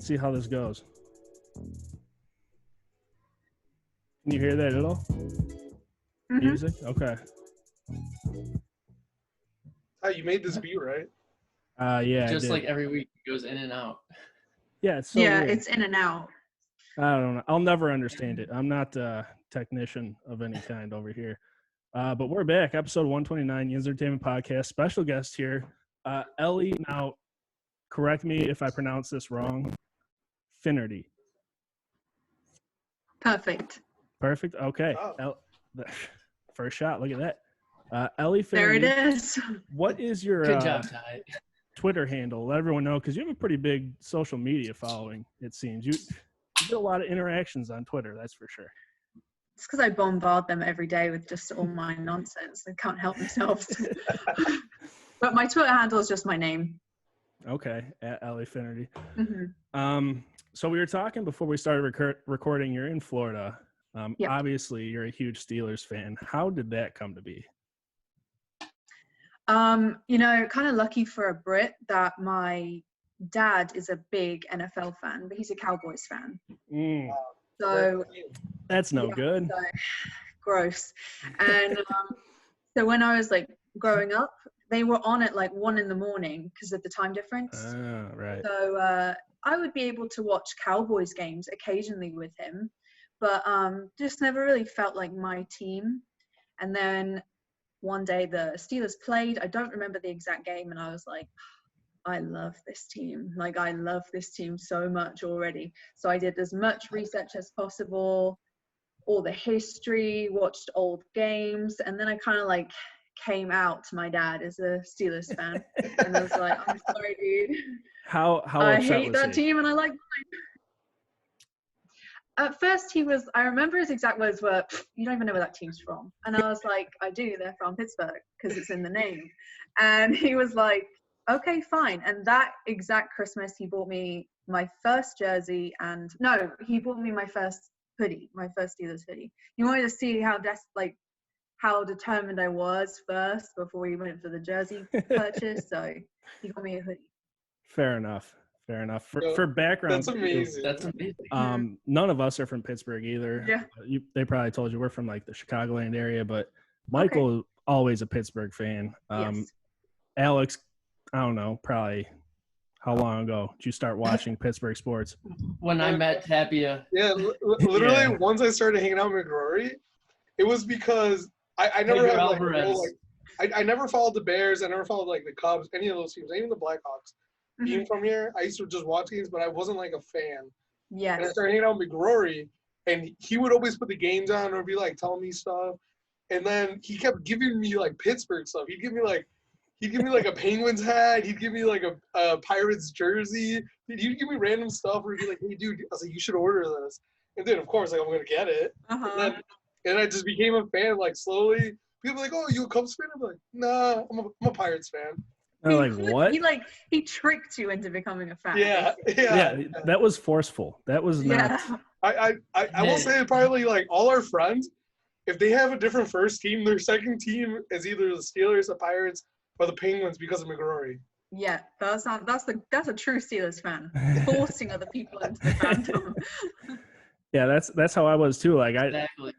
Let's see how this goes. Can you hear that at all? Mm-hmm. Music? Okay. Oh, you made this beat, right? Yeah, Just like every week, it goes in and out. Yeah, it's so weird. It's in and out. I don't know. I'll never understand it. I'm not a technician of any kind over here. But we're back. Episode 129, the Entertainment Podcast. Special guest here, Ellie. Now, correct me if I pronounce this wrong. Finnerty. Perfect. Perfect. Okay. Oh. First shot. Look at that. Ellie There Finnerty. it is. What is your Good job, Ty. Twitter handle? Let everyone know, because you have a pretty big social media following, it seems. You get a lot of interactions on Twitter, that's for sure. It's because I bombard them every day with just all my nonsense. They can't help themselves. But my Twitter handle is just my name. Okay, at Ellie Finnerty. Mm-hmm. So we were talking before we started recording. You're in Florida. Yep. Obviously, you're a huge Steelers fan. How did that come to be? Kind of lucky for a Brit that my dad is a big NFL fan, but he's a Cowboys fan. So that's no good. So, gross. And so when I was like growing up, they were on at like 1 a.m. because of the time difference. Right. So I would be able to watch Cowboys games occasionally with him, but just never really felt like my team. And then one day the Steelers played. I don't remember the exact game, and I was like, I love this team. Like, I love this team so much already. So I did as much research as possible, all the history, watched old games, and then I kind of like came out to my dad as a Steelers fan. And I was like, I'm sorry, dude. How I upset hate was that he? team, and I like mine. At first, I remember his exact words were, you don't even know where that team's from. And I was like, I do, they're from Pittsburgh, because it's in the name. And he was like, okay, fine. And that exact Christmas, he bought me my first jersey, he bought me my first hoodie, my first Steelers hoodie. He wanted to see how determined I was first before we went for the jersey purchase. So he got me a hoodie. Fair enough. For background, That's amazing. That's amazing. none of us are from Pittsburgh either. Yeah. They probably told you we're from like the Chicagoland area, but Michael always a Pittsburgh fan. Yes. Alex, I don't know, probably how long ago did you start watching Pittsburgh sports? When I met Tapia. Yeah, literally once I started hanging out with McGrory, it was because I never had I never followed the Bears, I never followed like the Cubs, any of those teams, even the Blackhawks. Being from here, I used to just watch games, but I wasn't like a fan. Yes. And I started hanging out with McGrory, and he would always put the games on or be like telling me stuff. And then he kept giving me like Pittsburgh stuff. He'd give me like a Penguins hat. He'd give me like a Pirates jersey. He'd give me random stuff where he'd be like, hey, dude, I was like, you should order this. And then, of course, like, I'm going to get it. And I just became a fan, like, slowly. People were like, oh, you a Cubs fan? I'm like, nah, I'm a Pirates fan. They're like, what? He tricked you into becoming a fan. Yeah. That was forceful. That was not. I will say probably like all our friends, if they have a different first team, their second team is either the Steelers, the Pirates, or the Penguins because of McGrory. Yeah, that's a true Steelers fan, forcing other people into the fandom. Yeah, that's how I was too. Like Exactly.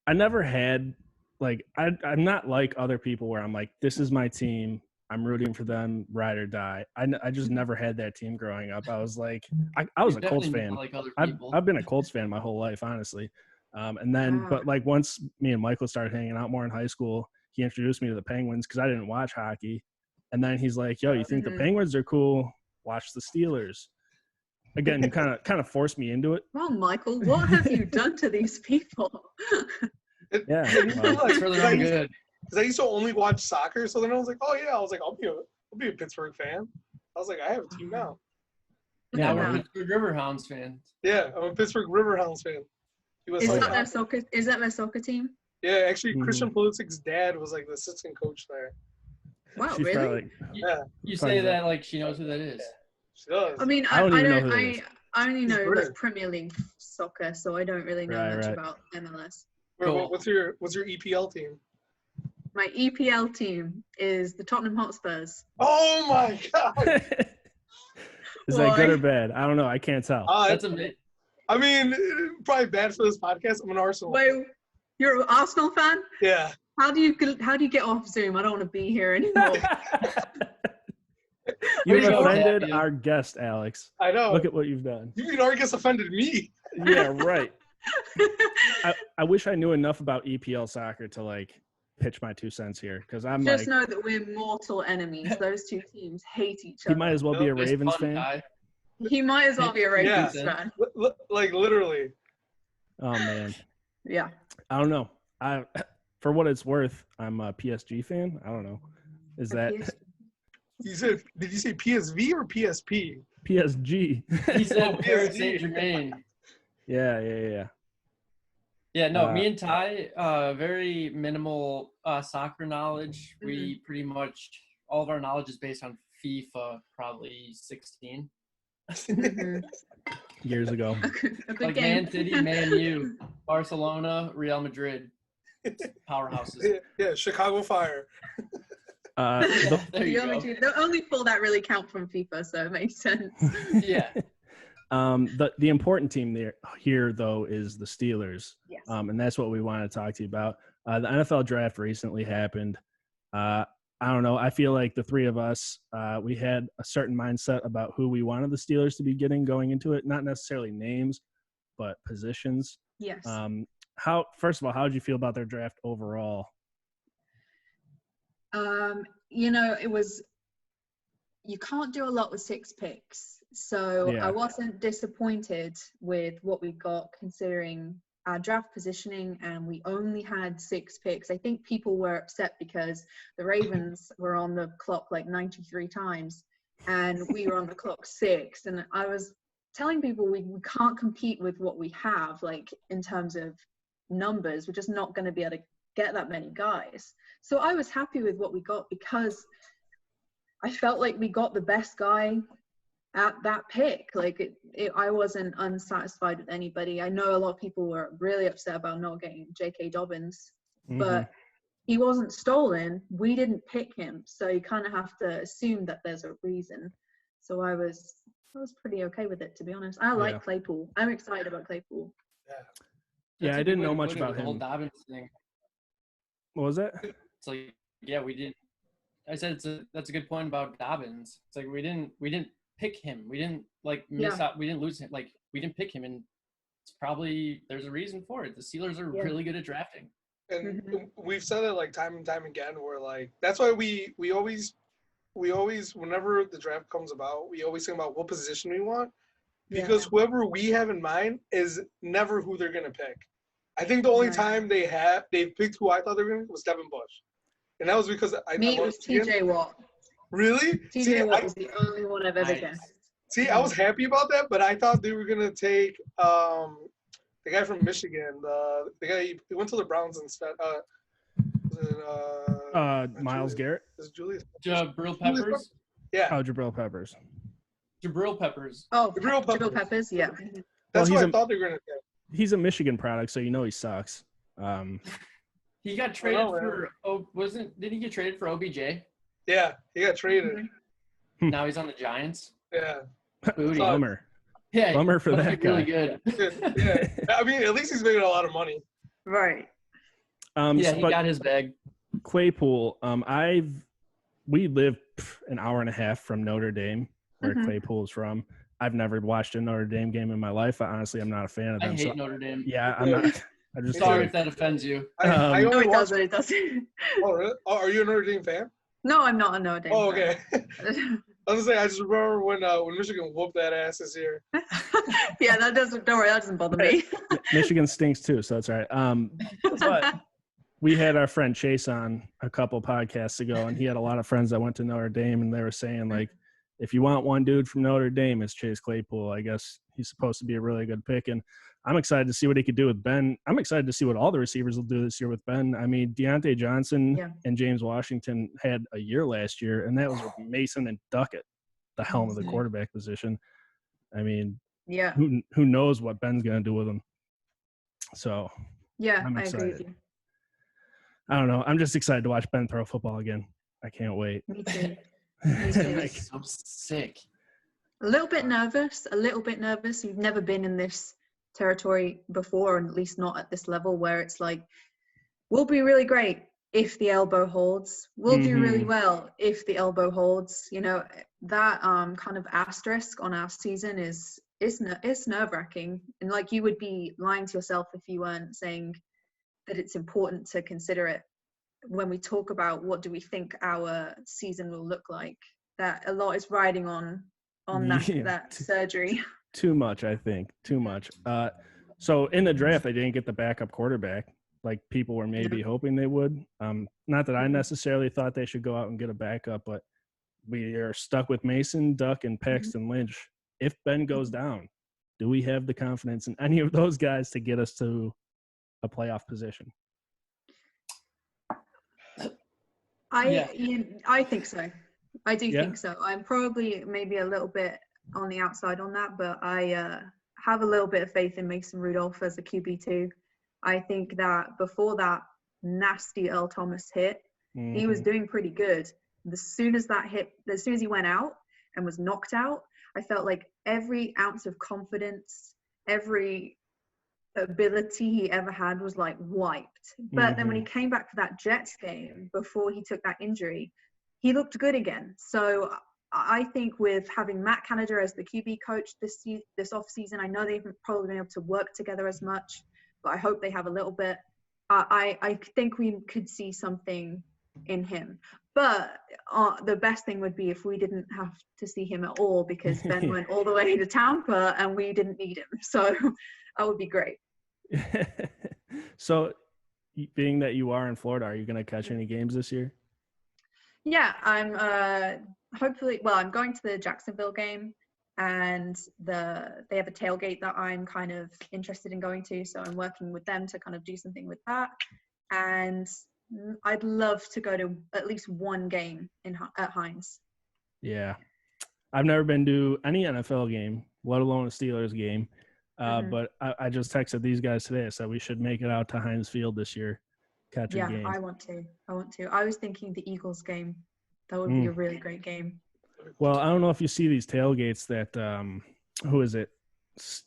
I never had like I'm not like other people where I'm like, this is my team. I'm rooting for them, ride or die. I just never had that team growing up. I was like, I was a Colts fan. Like other I've been a Colts fan my whole life, honestly. And then, but like once me and Michael started hanging out more in high school, he introduced me to the Penguins because I didn't watch hockey. And then he's like, yo, you think the Penguins are cool? Watch the Steelers. Again, you kind of forced me into it. Well, Michael, what have you done to these people? Yeah. It's really not good. Because I used to only watch soccer, so then I was like, oh yeah, I'll be a Pittsburgh fan. I was like, I have a team now. Yeah, we're Pittsburgh Riverhounds fans. Yeah, I'm a Pittsburgh Riverhounds fan. Is that their soccer team? Yeah, actually, Christian Pulisic's dad was like the assistant coach there. Wow, She's really? You say that like she knows who that is. She does. I mean, I only know like Premier League soccer, so I don't really know much about MLS. Cool. What's your EPL team? My EPL team is the Tottenham Hotspurs. Oh my god! Is that good or bad? I don't know. I can't tell. That's a bit. I mean, probably bad for this podcast. I'm an Arsenal. Wait, you're an Arsenal fan? Yeah. How do you get off Zoom? I don't want to be here anymore. You've offended our guest, Alex. I know. Look at what you've done. You mean our guest offended me? Yeah, right. I wish I knew enough about EPL soccer to like pitch my 2 cents here, because I'm just know that we're mortal enemies. Those two teams hate each other. He might as well be a Ravens fan. He might as well be a Ravens fan. Like literally. Oh man. Yeah. I don't know. For what it's worth, I'm a PSG fan. I don't know. Is that? Did you say PSV or PSP? PSG. He said Paris Saint-Germain. Yeah. Yeah, no, me and Ty, very minimal soccer knowledge. Mm-hmm. We pretty much, all of our knowledge is based on FIFA, probably 16. Mm-hmm. Years ago. A good like game. Man City, Man U, Barcelona, Real Madrid. Powerhouses. Yeah, Chicago Fire. There you go. The only 4 that really count from FIFA, so it makes sense. Yeah. The important team here though is the Steelers. Yes. And that's what we want to talk to you about. The NFL draft recently happened. I don't know. I feel like the three of us, we had a certain mindset about who we wanted the Steelers to be getting going into it. Not necessarily names, but positions. Yes. First of all, how did you feel about their draft overall? You can't do a lot with 6 picks. So Yeah. I wasn't disappointed with what we got considering our draft positioning, and we only had 6 picks. I think people were upset because the Ravens were on the clock like 93 times and we were on the clock 6. And I was telling people we can't compete with what we have, like in terms of numbers. We're just not going to be able to get that many guys. So I was happy with what we got because I felt like we got the best guy at that pick. Like I wasn't unsatisfied with anybody. I know a lot of people were really upset about not getting J.K. Dobbins, but he wasn't stolen. We didn't pick him, so you kind of have to assume that there's a reason. So I was pretty okay with it, to be honest. I like Claypool. I'm excited about Claypool. Yeah, I didn't know much about the whole him. Dobbins thing. What was that? It's like, yeah, we didn't. I said that's a good point about Dobbins. It's like we didn't pick him. We didn't miss out. We didn't lose him. Like we didn't pick him, and it's probably there's a reason for it. The Steelers are really good at drafting. And we've said it like time and time again. Where like that's why we always whenever the draft comes about, we always think about what position we want, because whoever we have in mind is never who they're gonna pick. I think the only time they picked who I thought they were gonna pick was Devin Bush, and that was because it was T.J. Watt. Really? T.J. Watt was the only one I've ever guessed. See, I was happy about that, but I thought they were gonna take the guy from Michigan, the guy he went to the Browns instead. Myles Garrett. Is Julius? Jabril Peppers. Yeah. Oh, Jabril Peppers. Jabril Peppers. Oh, Jabril Peppers. Yeah. That's what I thought they were gonna get. He's a Michigan product, so you know he sucks. He got traded for. Did he get traded for OBJ? Yeah, he got traded. Now he's on the Giants. Yeah. Booty. Bummer. Yeah. Bummer for that guy. Really good. Yeah. I mean, at least he's making a lot of money. Right. He got his bag. Claypool. We live an hour and a half from Notre Dame, where Claypool's from. I've never watched a Notre Dame game in my life. Honestly, I'm not a fan of them. I hate Notre Dame. Yeah, I'm not. I'm just sorry if that offends you. I no, only it doesn't. It doesn't. Oh, really? Oh, are you a Notre Dame fan? No, I'm not a Notre Dame. Oh, okay. I was gonna say, I just remember when Michigan whooped that ass this year. Yeah, that doesn't. Don't worry, that doesn't bother me. Michigan stinks too, so that's all right. But we had our friend Chase on a couple podcasts ago, and he had a lot of friends that went to Notre Dame, and they were saying like, if you want one dude from Notre Dame, it's Chase Claypool. I guess he's supposed to be a really good pick, and I'm excited to see what he could do with Ben. I'm excited to see what all the receivers will do this year with Ben. I mean, Deontay Johnson and James Washington had a year last year, and that was with Mason and Duckett, the helm of the quarterback position. I mean, who knows what Ben's going to do with him? So, I'm excited. I agree with you. I don't know. I'm just excited to watch Ben throw football again. I can't wait. Me too. It's so sick. A little bit nervous. We've never been in this territory before, and at least not at this level where it's like, we'll be really great if the elbow holds. We'll do really well if the elbow holds. You know, that kind of asterisk on our season is nerve-wracking. And like, you would be lying to yourself if you weren't saying that it's important to consider it when we talk about what do we think our season will look like. That a lot is riding on that surgery. Too much, I think. Too much. So in the draft, they didn't get the backup quarterback like people were maybe hoping they would. Not that I necessarily thought they should go out and get a backup, but we are stuck with Mason, Duck, and Paxton Lynch. If Ben goes down, do we have the confidence in any of those guys to get us to a playoff position? I think so. I do think so. I'm probably maybe a little bit on the outside on that, but I have a little bit of faith in Mason Rudolph as a QB2. I think that before that nasty Earl Thomas hit, he was doing pretty good. As soon as he went out and was knocked out, I felt like every ounce of confidence, every ability he ever had was like wiped. But then when he came back for that Jets game before he took that injury, he looked good again. So I think with having Matt Canada as the QB coach this off season, I know they've probably been able to work together as much, but I hope they have a little bit. I think we could see something in him. But the best thing would be if we didn't have to see him at all, because Ben went all the way to Tampa and we didn't need him. So that would be great. So being that you are in Florida, are you going to catch any games this year? Yeah, I'm I'm going to the Jacksonville game, and they have a tailgate that I'm kind of interested in going to, so I'm working with them to kind of do something with that. And I'd love to go to at least one game at Heinz. Yeah. I've never been to any NFL game, let alone a Steelers game. But I just texted these guys today. I said we should make it out to Heinz Field this year, catch a game. Yeah, I want to. I was thinking the Eagles game. That would be a really great game. Well, I don't know if you see these tailgates that who is it?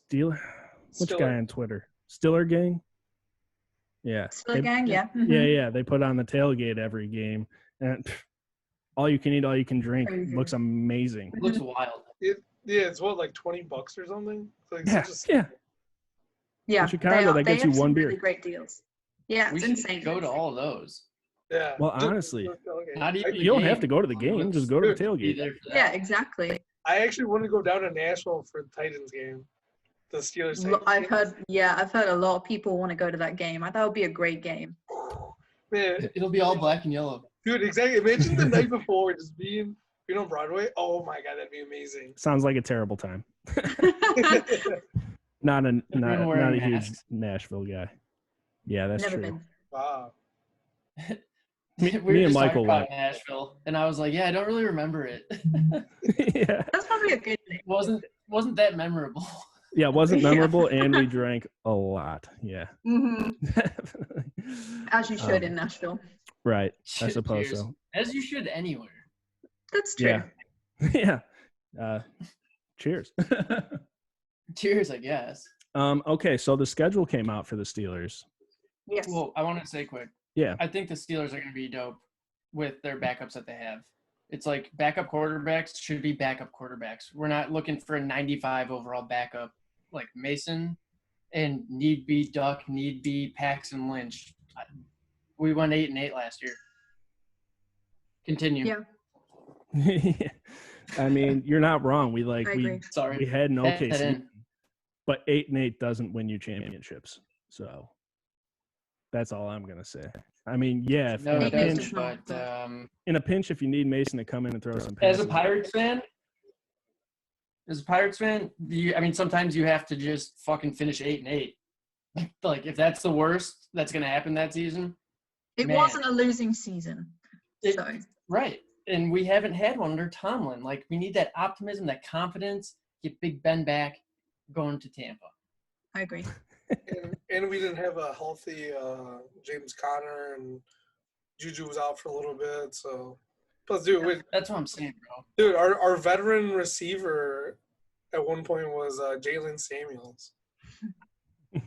Which guy on Twitter? Stiller Gang? Yeah. Stiller Gang, yeah. Yeah. They put on the tailgate every game. And all you can eat, all you can drink. Looks amazing. It looks wild. It's what, like $20 or something? Like, Yeah. In Chicago, that gets you one beer. Really great deals. Yeah, it's insane. Go to all of those. Yeah. Well, honestly, you don't have to go to the game. Just go to the tailgate. Yeah, exactly. I actually want to go down to Nashville for the Titans game. The Steelers. I've heard a lot of people want to go to that game. I thought it would be a great game. Man, it'll be all black and yellow. Dude, exactly. Imagine the night before just being on Broadway. Oh my God, that'd be amazing. Sounds like a terrible time. Not a huge Nashville guy. Yeah, that's Never true. Been. Wow. Me and Michael went. Nashville, and I was like, yeah, I don't really remember it. Yeah. That's probably a good thing. Wasn't that memorable? Yeah, it wasn't memorable, and we drank a lot. Yeah. As you should in Nashville. Right. I suppose Cheers. so. As you should anywhere. That's true. Yeah. Cheers. Cheers, I guess. Okay, so the schedule came out for the Steelers. Yes. Well, I want to say quick. Yeah. I think the Steelers are going to be dope with their backups that they have. It's like backup quarterbacks should be backup quarterbacks. We're not looking for a 95 overall backup like Mason and need be Duck, need be Paxton Lynch. We went 8-8 last year. Continue. Yeah. I mean, you're not wrong. We had an okay season, but 8-8 doesn't win you championships. So that's all I'm gonna say. I mean, yeah, in a pinch, if you need Mason to come in and throw some passes. As a Pirates fan, sometimes you have to just fucking finish 8-8. Like, if that's the worst that's gonna happen that season. It wasn't a losing season. Right. And we haven't had one under Tomlin. Like, we need that optimism, that confidence, get Big Ben back, going to Tampa. I agree. and we didn't have a healthy James Conner, and Juju was out for a little bit. So Plus, dude, that's what I'm saying, bro. Dude, our veteran receiver at one point was Jalen Samuels.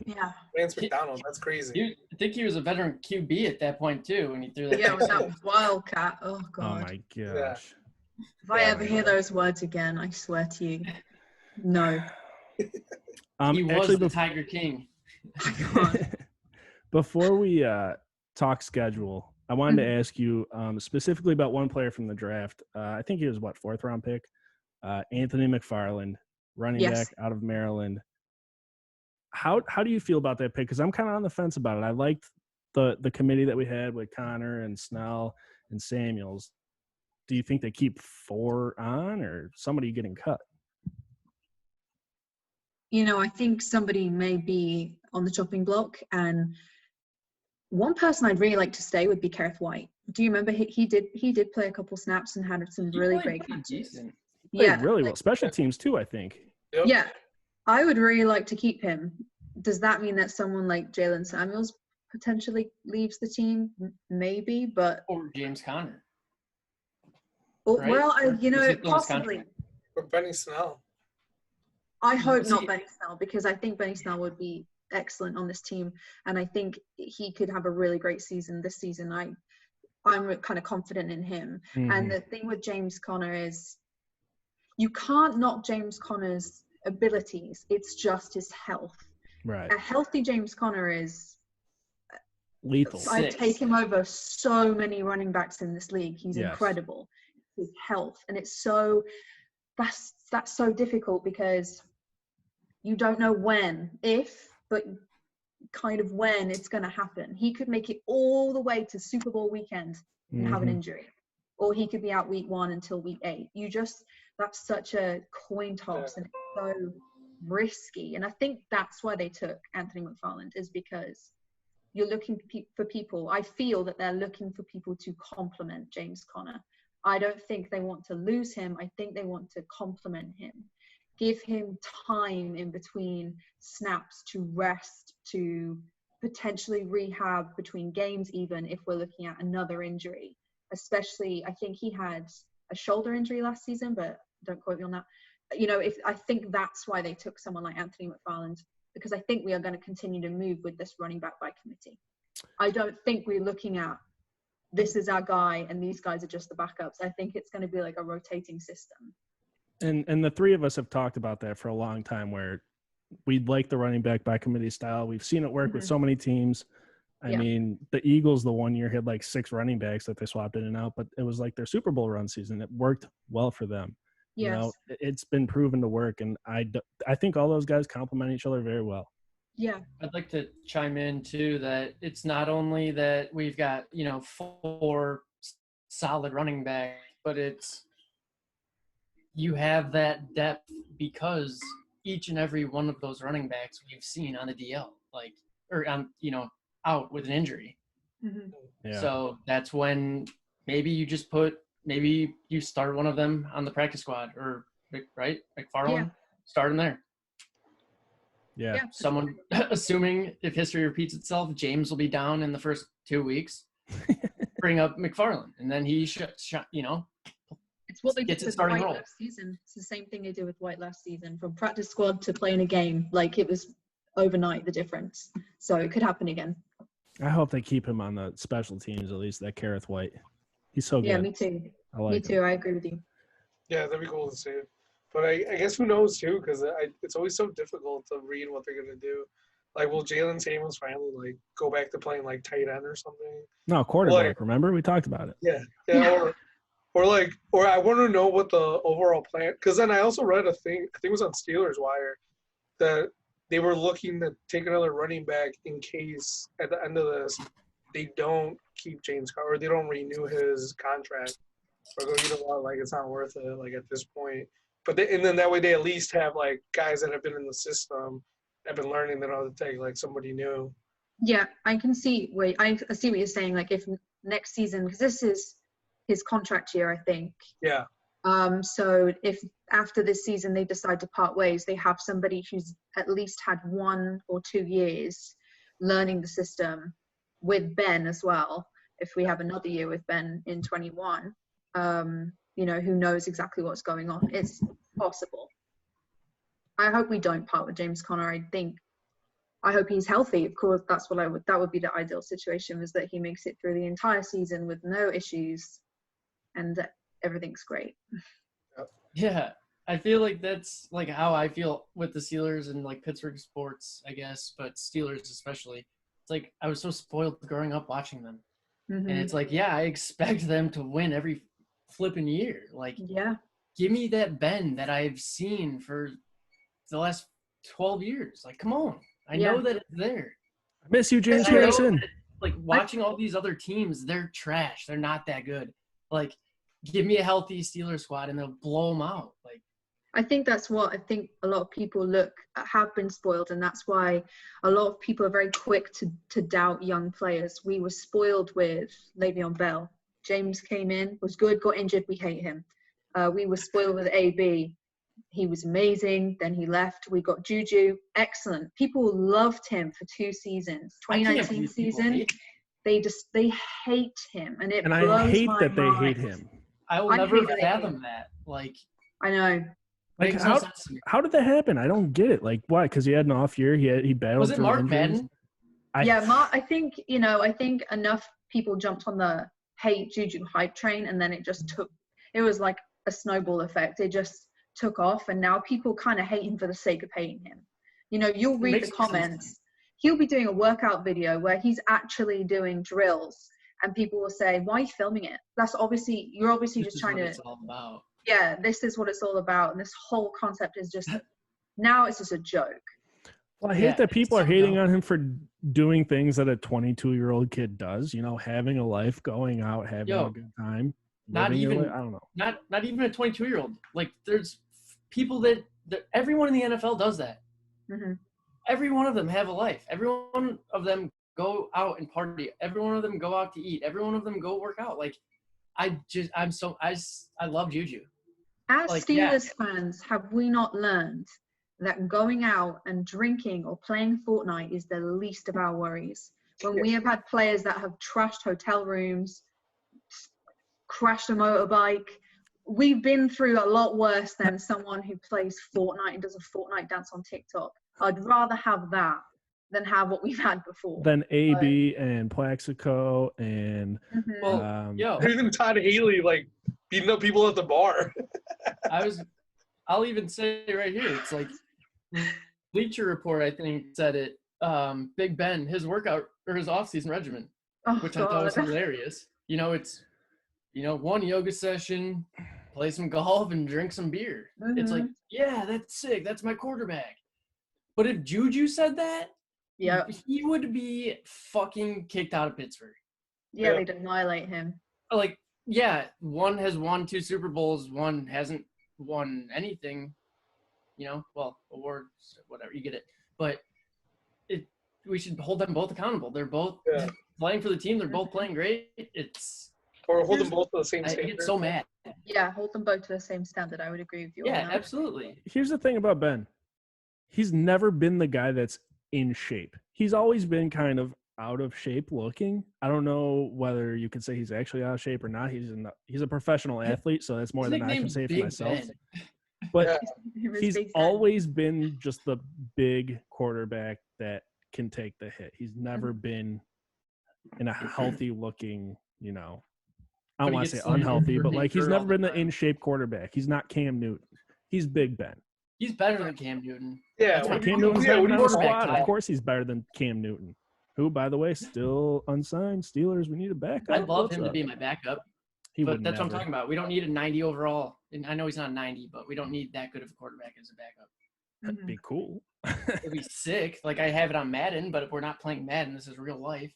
Yeah. Lance McDonald. That's crazy. I think he was a veteran QB at that point too when he threw that. Yeah, with that wildcat. Oh god. Oh my gosh. Yeah. If I ever hear those words again, I swear to you, no. He was the Tiger King. I can't. Before we talk schedule, I wanted to ask you specifically about one player from the draft. I think he was fourth round pick, Anthony McFarland, running back out of Maryland. How do you feel about that pick? Because I'm kind of on the fence about it. I liked the committee that we had with Connor and Snell and Samuels. Do you think they keep 4 on or somebody getting cut? You know, I think somebody may be on the chopping block, and one person I'd really like to stay would be Kerith White. Do you remember he did play a couple snaps and had some really great catches? Yeah, really well. Special teams too, I think. Yep. Yeah, I would really like to keep him. Does that mean that someone like Jalen Samuels potentially leaves the team? Maybe, but or James Conner. Right? Well, possibly. Or Benny Snell. I hope not Benny Snell, because I think Benny Snell would be excellent on this team, and I think he could have a really great season this season. I'm kind of confident in him. Mm-hmm. And the thing with James Conner is you can't knock James Conner's abilities. It's just his health. Right. A healthy James Conner is lethal. I'd take him over so many running backs in this league. He's incredible. His health, and it's that's so difficult because you don't know but kind of when it's going to happen. He could make it all the way to Super Bowl weekend and have an injury, or he could be out week 1 until week 8. That's such a coin toss, and it's so risky. And I think that's why they took Anthony McFarland, is because you're looking for people. I feel that they're looking for people to complement James Conner. I don't think they want to lose him. I think they want to complement him. Give him time in between snaps to rest, to potentially rehab between games, even if we're looking at another injury. Especially, I think he had a shoulder injury last season, but don't quote me on that. I think that's why they took someone like Anthony McFarland, because I think we are going to continue to move with this running back by committee. I don't think we're looking at this is our guy and these guys are just the backups. I think it's going to be like a rotating system. And the three of us have talked about that for a long time, where we'd like the running back by committee style. We've seen it work with so many teams. I mean, the Eagles the one year had 6 running backs that they swapped in and out, but it was like their Super Bowl run season. It worked well for them. Yes. It's been proven to work, and I think all those guys complement each other very well. Yeah. I'd like to chime in too that it's not only that we've got 4 solid running backs, but it's you have that depth because each and every one of those running backs we've seen on the DL, out with an injury. Mm-hmm. Yeah. So that's when maybe you start one of them on the practice squad, or right, McFarland, start him there. Yeah. Someone, assuming if history repeats itself, James will be down in the first 2 weeks. Bring up McFarland, and then he It's what they did with White last season. It's the same thing they did with White last season, from practice squad to playing a game. It was overnight, the difference. So it could happen again. I hope they keep him on the special teams, at least that Kerith White. He's so good. Yeah, me too. Me too. I agree with you. Yeah, that'd be cool to see. But I guess who knows too, because it's always so difficult to read what they're gonna do. Will Jalen Samuels finally go back to playing tight end or something? No, quarterback. Remember we talked about it. Yeah. Or I want to know what the overall plan. Because then I also read a thing. I think it was on Steelers Wire that they were looking to take another running back in case at the end of this they don't keep James Conner or they don't renew his contract, or go, it's not worth it at this point. But and then that way they at least have guys that have been in the system, have been learning, that know to take somebody new. Yeah, I can see. I see what you're saying. If next season, because this is his contract year, I think. Yeah. So if after this season they decide to part ways, they have somebody who's at least had 1 or 2 years learning the system with Ben as well. If we have another year with Ben in 21, who knows exactly what's going on. It's possible. I hope we don't part with James Conner. I hope he's healthy. Of course, that would be the ideal situation, is that he makes it through the entire season with no issues and everything's great. Yeah. I feel like that's like how I feel with the Steelers and like Pittsburgh sports, I guess, but Steelers especially. It's like I was so spoiled growing up watching them. Mm-hmm. And it's like, yeah, I expect them to win every flipping year. Like, yeah, give me that Ben that I've seen for the last 12 years. Like, come on. I know that it's there. I miss you, James Harrison. Like, watching all these other teams, they're trash. They're not that good. Like, give me a healthy Steelers squad and they'll blow them out. Like, I think that's what a lot of people have been spoiled, and that's why a lot of people are very quick to doubt young players. We were spoiled with Le'Veon Bell. James came in, was good, got injured, we hate him. We were spoiled with AB. He was amazing, then he left. We got Juju, excellent. People loved him for 2 seasons. 2019 season, they hate him, and I hate that they hate him. I will never fathom that. Like, I know. Like, how did that happen? I don't get it. Like, why? Because he had an off year. He battled. Was it through Mark injuries. Madden? Mark. I think enough people jumped on the hate Juju hype train, and then it just took. It was like a snowball effect. It just took off, and now people kind of hate him for the sake of hating him. You'll read the comments. He'll be doing a workout video where he's actually doing drills, and people will say, "Why are you filming it?" You're obviously just trying to. It's all about. Yeah, this is what it's all about, and this whole concept is just now it's just a joke. Well, I hate that people are hating on him for doing things that a 22-year-old kid does. Having a life, going out, having a good time. Not even I don't know. Not even a 22-year-old. Like, there's people that everyone in the NFL does that. Mm-hmm. Every one of them have a life. Every one of them go out and party. Every one of them go out to eat. Every one of them go work out. Like, I love Juju. As Steelers fans, have we not learned that going out and drinking or playing Fortnite is the least of our worries? When we have had players that have trashed hotel rooms, crashed a motorbike, we've been through a lot worse than someone who plays Fortnite and does a Fortnite dance on TikTok. I'd rather have that than have what we've had before. Than AB and Plaxico and even Todd Haley like beating up people at the bar. I'll even say right here, it's like Bleacher Report, I think, said it. Big Ben, his workout or his off-season regimen, which I thought was hilarious. It's one yoga session, play some golf, and drink some beer. Mm-hmm. It's like, yeah, that's sick. That's my quarterback. But if Juju said that, he would be fucking kicked out of Pittsburgh. Yeah, they'd annihilate him. Like, one has won 2 Super Bowls, one hasn't won anything, awards, whatever, you get it. But we should hold them both accountable. They're both playing for the team. They're both playing great. Or hold them both to the same standard. I get so mad. Yeah, hold them both to the same standard. I would agree with you. Yeah, absolutely. Here's the thing about Ben. He's never been the guy that's in shape. He's always been kind of out of shape looking. I don't know whether you could say he's actually out of shape or not. He's a professional athlete, so that's more than I can say for myself. But he's always been just the big quarterback that can take the hit. He's never been in a healthy looking, I don't want to say unhealthy, but like he's never been the in shape quarterback. He's not Cam Newton. He's Big Ben. He's better than Cam Newton. Yeah, Cam Newton's not on the squad. Of course he's better than Cam Newton, who, by the way, still unsigned. Steelers, we need a backup. I'd love him to be my backup. But that's what I'm talking about. We don't need a 90 overall. And I know he's not 90, but we don't need that good of a quarterback as a backup. That'd be cool. It'd be sick. Like, I have it on Madden, but if we're not playing Madden, this is real life.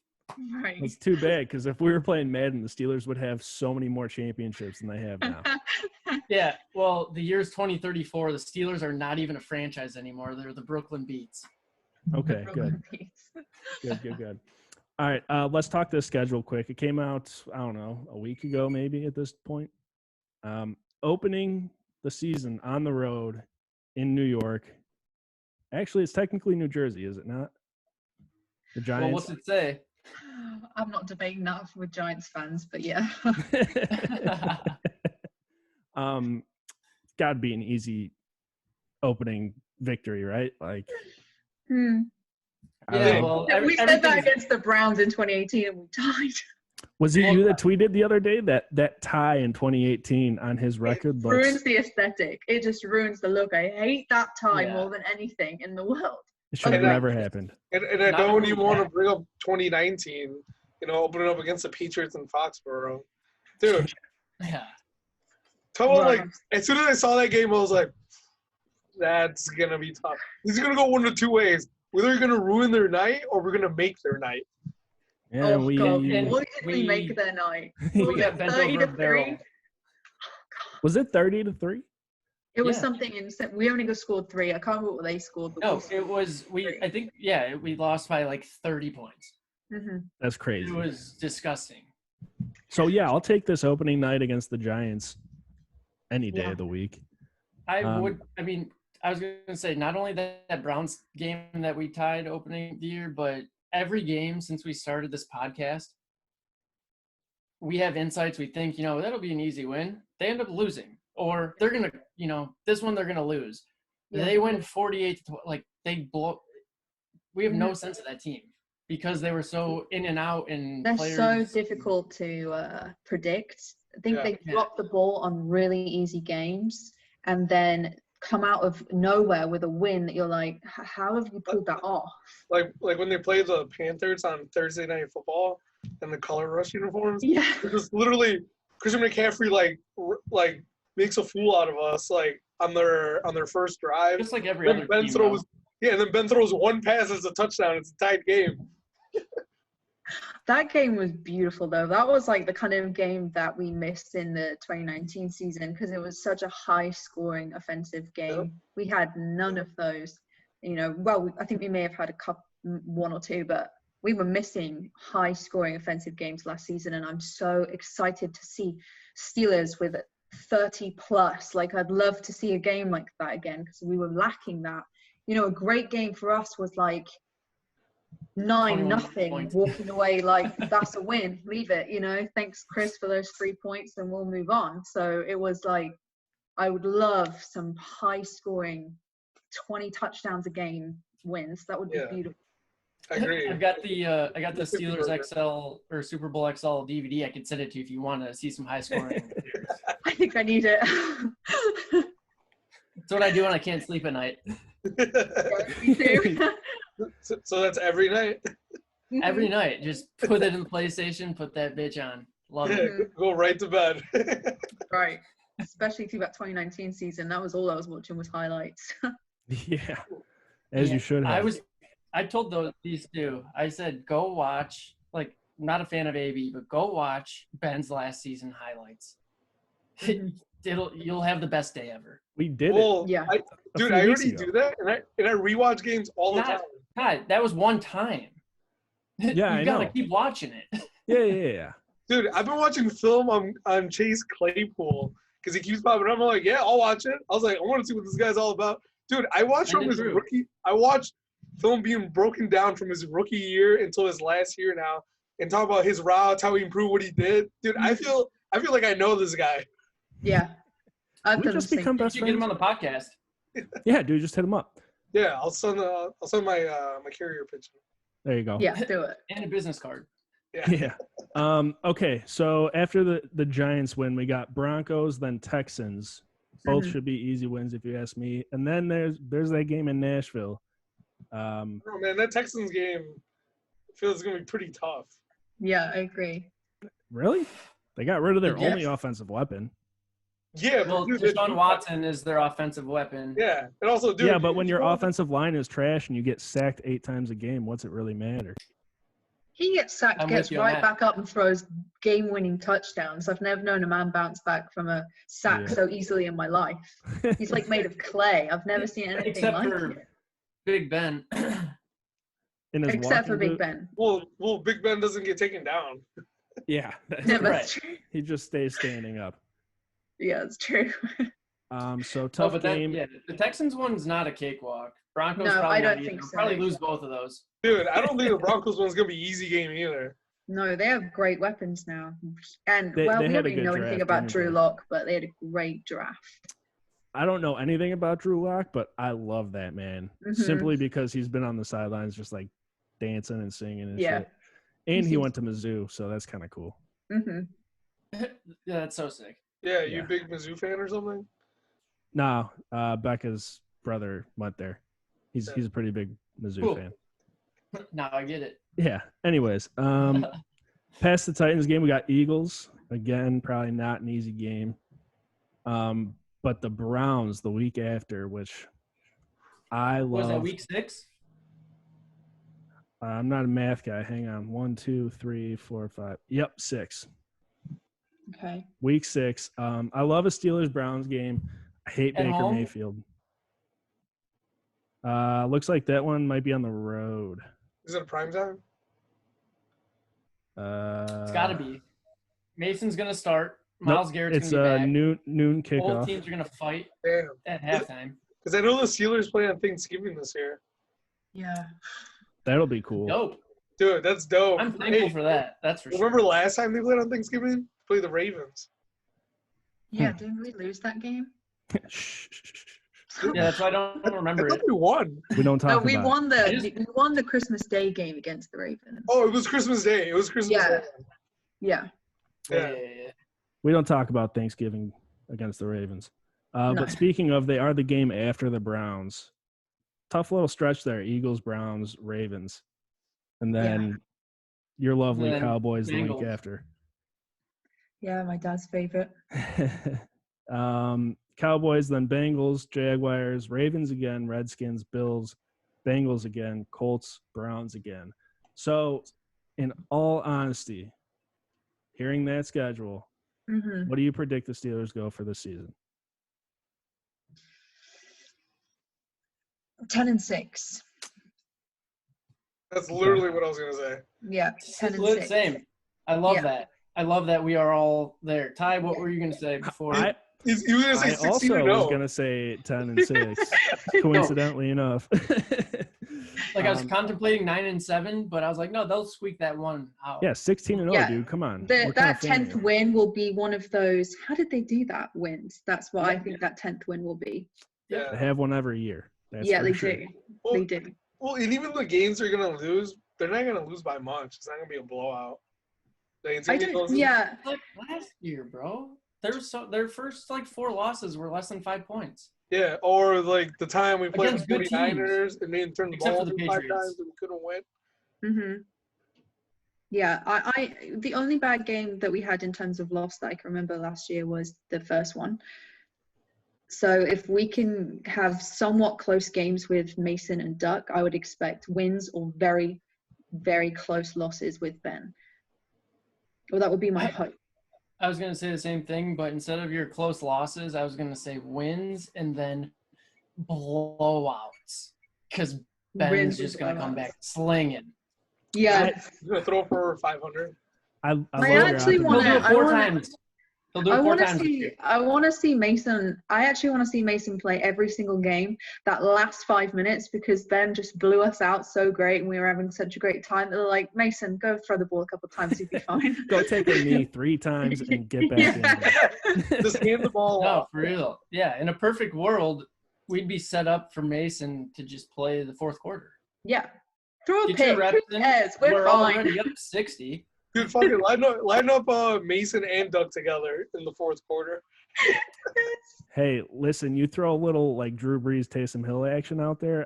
Right. It's too bad, because if we were playing Madden, the Steelers would have so many more championships than they have now. Yeah, well, the year's 2034. The Steelers are not even a franchise anymore. They're the Brooklyn Beats. Okay, good. Good. All right, let's talk this schedule quick. It came out, I don't know, a week ago maybe at this point. Opening the season on the road in New York. Actually, it's technically New Jersey, is it not? The Giants. Well, what's it say? I'm not debating that with Giants fans, but yeah. Gotta be an easy opening victory, right? Like, Yeah, well, we said that against the Browns in 2018 and we tied. Was it you that tweeted the other day that tie in 2018 on his record ruins the aesthetic. It just ruins the look. I hate that tie more than anything in the world. It should have never happened. And I don't even want to bring up 2019, open it up against the Patriots in Foxborough. Dude. Yeah. As soon as I saw that game, I was like, that's going to be tough. This is going to go one of two ways. Whether you're going to ruin their night or we're going to make their night. Yeah, what did we make their night? We got bent over a barrel. Was it 30-3? It was something insane. We only scored 3. I can't remember what they scored. No, it was I think we lost by like 30 points. Mm-hmm. That's crazy. It was disgusting. So yeah, I'll take this opening night against the Giants any day of the week. I was gonna say not only that Browns game that we tied opening the year, but every game since we started this podcast, we have insights. We think, that'll be an easy win. They end up losing. Or they're going to, this one they're going to lose. Yeah. They win 48 to like they blow. We have no sense of that team because they were so in and out and they're so difficult to predict. I think they drop the ball on really easy games and then come out of nowhere with a win that you're like, how have you pulled that off? Like when they play the Panthers on Thursday Night Football and the color rush uniforms. Yeah. Just literally Christian McCaffrey like makes a fool out of us like on their first drive. Just like every other team. And then Ben throws one pass as a touchdown. It's a tied game. That game was beautiful, though. That was like the kind of game that we missed in the 2019 season because it was such a high-scoring offensive game. Yep. We had none of those. I think we may have had one or two, but we were missing high-scoring offensive games last season, and I'm so excited to see Steelers with 30+. Like, I'd love to see a game like that again because we were lacking that. A great game for us was like 9-0, walking away like that's a win. Leave it, thanks Chris for those 3 points and we'll move on. So it was like I would love some high scoring 20 touchdowns a game wins. That would be beautiful. I agree. I got the Steelers XL or Super Bowl XL DVD. I could send it to you if you want to see some high scoring. I think I need it. That's what I do when I can't sleep at night. Me too. So that's every night? Every night. Just put it in the PlayStation, put that bitch on. Love it. Go right to bed. Right. Especially through that 2019 season. That was all I was watching was highlights. Yeah. As you should have. I told these two, I said, go watch, like, I'm not a fan of AB, but go watch Ben's last season highlights. You'll have the best day ever. We did it. Yeah. I already do that, and I rewatch games all the time. God, that was one time. Yeah, you gotta keep watching it. Yeah. Dude, I've been watching film on Chase Claypool because he keeps popping up. I'm like, yeah, I'll watch it. I was like, I want to see what this guy's all about. Dude, I watched from his rookie. I watched film being broken down from his rookie year until his last year now, and talk about his routes, how he improved what he did. Dude, I feel like I know this guy. Yeah. We just become best friends. Get him on the podcast. Yeah, dude, just hit him up. Yeah, I'll send my carrier picture. There you go. Yeah, do it. And a business card. Yeah. Okay, so after the Giants win, we got Broncos, then Texans. Both should be easy wins if you ask me. And then there's that game in Nashville. Oh man, that Texans game feels gonna be pretty tough. Yeah, I agree. Really? They got rid of their only offensive weapon. Yeah, well, Deshaun Watson is their offensive weapon. Yeah, and also, dude. Yeah, but when your offensive line is trash and you get sacked 8 times a game, what's it really matter? He gets sacked, gets right back up and throws game-winning touchdowns. I've never known a man bounce back from a sack so easily in my life. He's like made of clay. I've never seen anything except like for it. Big Ben. Except for Big Ben. Well, Big Ben doesn't get taken down. Yeah, that's right. He just stays standing up. Yeah, it's true. So tough game. The Texans one's not a cakewalk. Broncos no, probably I don't think so. Probably lose both of those. Dude, I don't think the Broncos one's gonna be easy game either. No, they have great weapons now. And, They we had don't a really good know anything draft, about didn't Drew they? Lock, but they had a great draft. I don't know anything about Drew Lock, but I love that man simply because he's been on the sidelines just like dancing and singing and shit. And he went to Mizzou, so that's kind of cool. Yeah, that's so sick. Yeah, you a big Mizzou fan or something? No, Becca's brother went there. He's a pretty big Mizzou fan. Now I get it. Yeah. Anyways, past the Titans game, we got Eagles. Again, probably not an easy game. But the Browns the week after, which I love. Was that week 6? I'm not a math guy. Hang on. 1, 2, 3, 4, 5. Yep, 6. Okay. Week 6. I love a Steelers-Browns game. I hate At Baker home? Mayfield. Looks like that one might be on the road. Is it a prime time? It's got to be. Mason's going to start. Miles Garrett's it's going to be back. noon kickoff. Both teams are going to fight at halftime. Because I know the Steelers play on Thanksgiving this year. Yeah. That'll be cool. Dope. Dude, that's dope. I'm thankful for that. That's for sure. Remember last time they played on Thanksgiving? Play the Ravens. Yeah, didn't we lose that game? Yeah, that's why I don't remember I thought it. we won. We don't talk No, about we won it. we won the Christmas Day game against the Ravens. Oh, it was Christmas Day. It was Christmas Day. Yeah. Yeah. We don't talk about Thanksgiving against the Ravens. No. But speaking of, they are the game after the Browns. Tough little stretch there. Eagles, Browns, Ravens. And then your lovely then Cowboys the week Bengals. after. Yeah, my dad's favorite. Cowboys, then Bengals, Jaguars, Ravens again, Redskins, Bills, Bengals again, Colts, Browns again. So, in all honesty, hearing that schedule, what do you predict the Steelers go for this season? 10-6. That's literally what I was going to say. Yeah, 10-6. Same. I love that. I love that we are all there. Ty, what were you going to say before? You were going to say 16 also and was 0. going to say 10-6, coincidentally enough. Like I was contemplating 9-7, but I was like, no, they'll squeak that one out. Yeah, 16-0, dude. Come on. That 10th win will be one of those. How did they do that? Wins. That's what I think that 10th win will be. Yeah. They have one every year. That's Yeah, they sure. do. They do. Well, and even the games they're going to lose, they're not going to lose by much. It's not going to be a blowout. Yeah. Like last year, bro. Their first 4 losses were less than 5 points. Yeah, or like the time we played Against the good 49ers and they didn't turn the Except ball for the over 5 Patriots. times and we couldn't win. Yeah, I the only bad game that we had in terms of loss that I can remember last year was the first one. So if we can have somewhat close games with Mason and Duck, I would expect wins or very, very close losses with Ben. Well, that would be my hope. I was going to say the same thing, but instead of your close losses, I was going to say wins and then blowouts. Because Ben's just going to come back slinging. Yeah. He's going to throw for 500. I actually want to. He'll do it 4 times. He'll do it 4 times. I want to see Mason. I actually want to see Mason play every single game that last 5 minutes because Ben just blew us out so great and we were having such a great time. They're like, Mason, go throw the ball a couple of times, you'll be fine. Go take a knee 3 times and get back in. Just hand the ball No, off. for real. Yeah, in a perfect world, we'd be set up for Mason to just play the 4th quarter. Yeah. Throw a Get pick. your reps Who in. cares? We're fine. already up 60. Dude, fucking line up Mason and Duck together in the 4th quarter. Hey, listen, you throw a little Drew Brees, Taysom Hill action out there.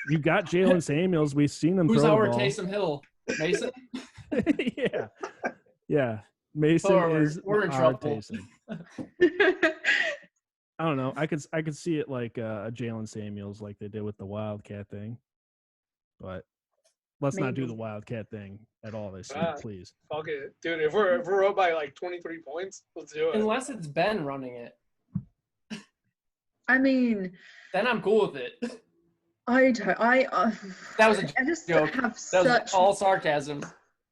You got Jalen Samuels. We've seen him Who's throw our the ball. Taysom Hill? Mason? Yeah. Mason is we're in our trouble. Taysom. I don't know. I could see it like a Jalen Samuels like they did with the Wildcat thing. But let's not do the Wildcat thing at all this year, please. Fuck it. Dude, if we're up by 23 points, let's do it. Unless it's Ben running it. I mean, then I'm cool with it. That was a joke. Was all sarcasm.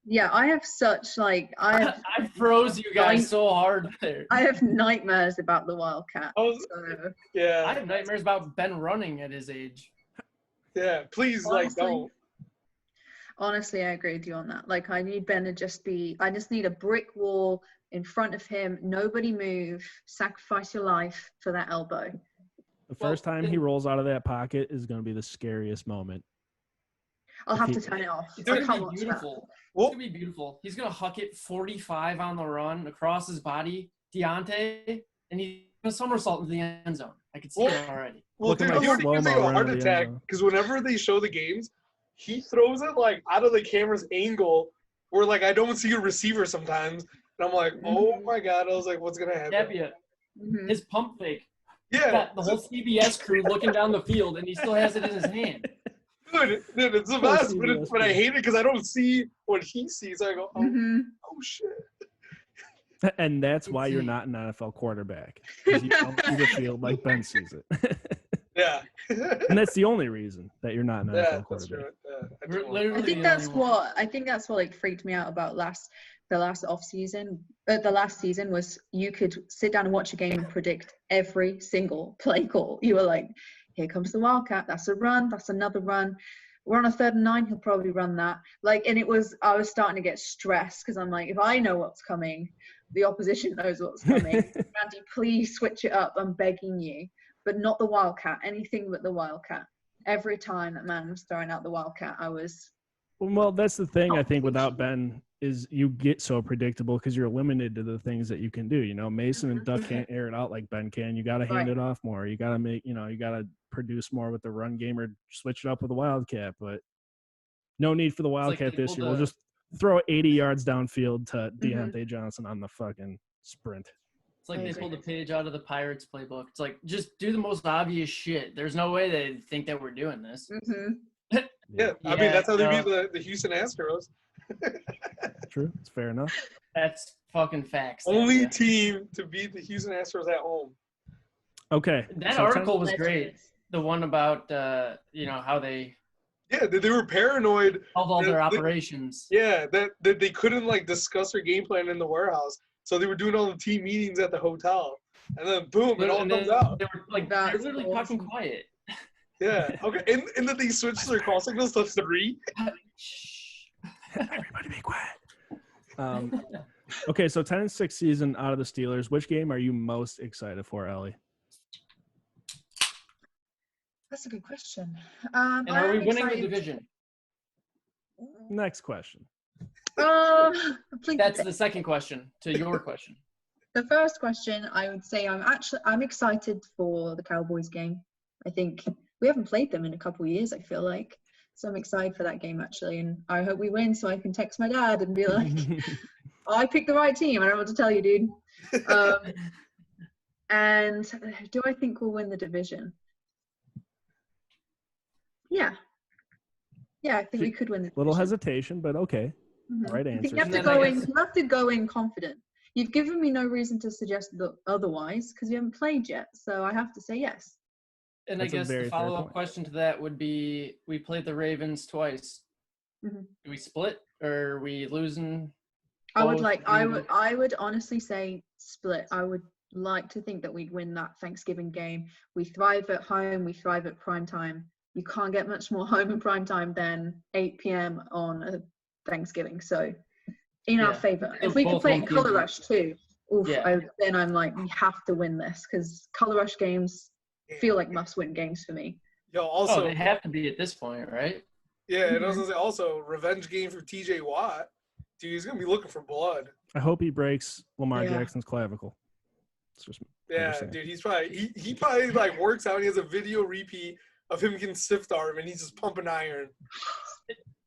Yeah, I have such I froze you guys so hard there. I have nightmares about the Wildcat. Yeah. I have nightmares about Ben running at his age. Yeah, please, Honestly, don't. Honestly, I agree with you on that. Like, I need Ben to just I just need a brick wall in front of him. Nobody move. Sacrifice your life for that elbow. The first time he rolls out of that pocket is going to be the scariest moment. I'll have to turn it off. It's going to be beautiful. It's going to be beautiful. He's going to huck it 45 on the run across his body, Deontay, and he's going to somersault into the end zone. I can see it already. Well, dude, he would take a heart attack because whenever they show the games, he throws it like out of the camera's angle where like I don't see a receiver sometimes. And I'm like, oh my God. I was like, what's going to happen? His pump fake. Yeah. Got the whole CBS crew looking down the field, and he still has it in his hand. Dude, it's the best, but I hate it because I don't see what he sees. I go, oh shit. And that's why you're not an NFL quarterback. Because you don't see the field like Ben sees it. Yeah. And that's the only reason that you're not an NFL quarterback. That's true. I think that's what like freaked me out about the last season was you could sit down and watch a game and predict every single play call. You were like, here comes the Wildcat. That's a run. That's another run. We're on a 3rd and 9. He'll probably run that. Like, and I was starting to get stressed because I'm like, if I know what's coming, the opposition knows what's coming. Randy, please switch it up. I'm begging you. But not the Wildcat. Anything but the Wildcat. Every time that man was throwing out the Wildcat, I was. Well, that's the thing. I think without Ben is you get so predictable because you're limited to the things that you can do. You know, Mason and Duck can't air it out like Ben can. You got to hand it off more. You got to you got to produce more with the run game or switch it up with the Wildcat. But no need for the Wildcat this year. We'll just throw 80 yards downfield to Deontay Johnson on the fucking sprint. It's like they pulled a page out of the Pirates playbook. It's like, just do the most obvious shit. There's no way they think that we're doing this. Yeah, I mean, that's how they beat the Houston Astros. True. It's fair enough. That's fucking facts. Only team to beat the Houston Astros at home. Okay. That article was great. The one about, how they... Yeah, they were paranoid. Of all their operations. That they couldn't, like, discuss their game plan in the warehouse. So they were doing all the team meetings at the hotel. And then, boom, it all comes out. They were, like, they're literally talking quiet. Yeah. Okay. And then they switched their call signals to 3. Everybody be quiet. Okay, so 10-6 season out of the Steelers. Which game are you most excited for, Ellie? That's a good question. And are we winning the division? Next question. That's the second question to your question. The first question, I would say I'm excited for the Cowboys game. I think we haven't played them in a couple of years, I feel like. So I'm excited for that game, actually. And I hope we win so I can text my dad and be like, I picked the right team. I don't know what to tell you, dude. And do I think we'll win the division? Yeah. Yeah, I think we could win the division. Little hesitation, but okay. Right answer. I think you have to go in confident. You've given me no reason to suggest otherwise because you haven't played yet. So I have to say yes. And I guess the follow-up question to that would be, we played the Ravens twice. Do we split or are we losing? I would honestly say split. I would like to think that we'd win that Thanksgiving game. We thrive at home. We thrive at prime time. You can't get much more home and prime time than 8 p.m. on a Thanksgiving. So in our favor. If we could play in Color Rush too, then I'm like, we have to win this because Color Rush games feel like must-win games for me. Also, they have to be at this point, right? Yeah, and I was gonna say also revenge game for TJ Watt. Dude, he's gonna be looking for blood. I hope he breaks Lamar Jackson's clavicle. It's just dude, he's probably he probably like works out. And he has a video repeat of him getting stiff arm, and he's just pumping iron.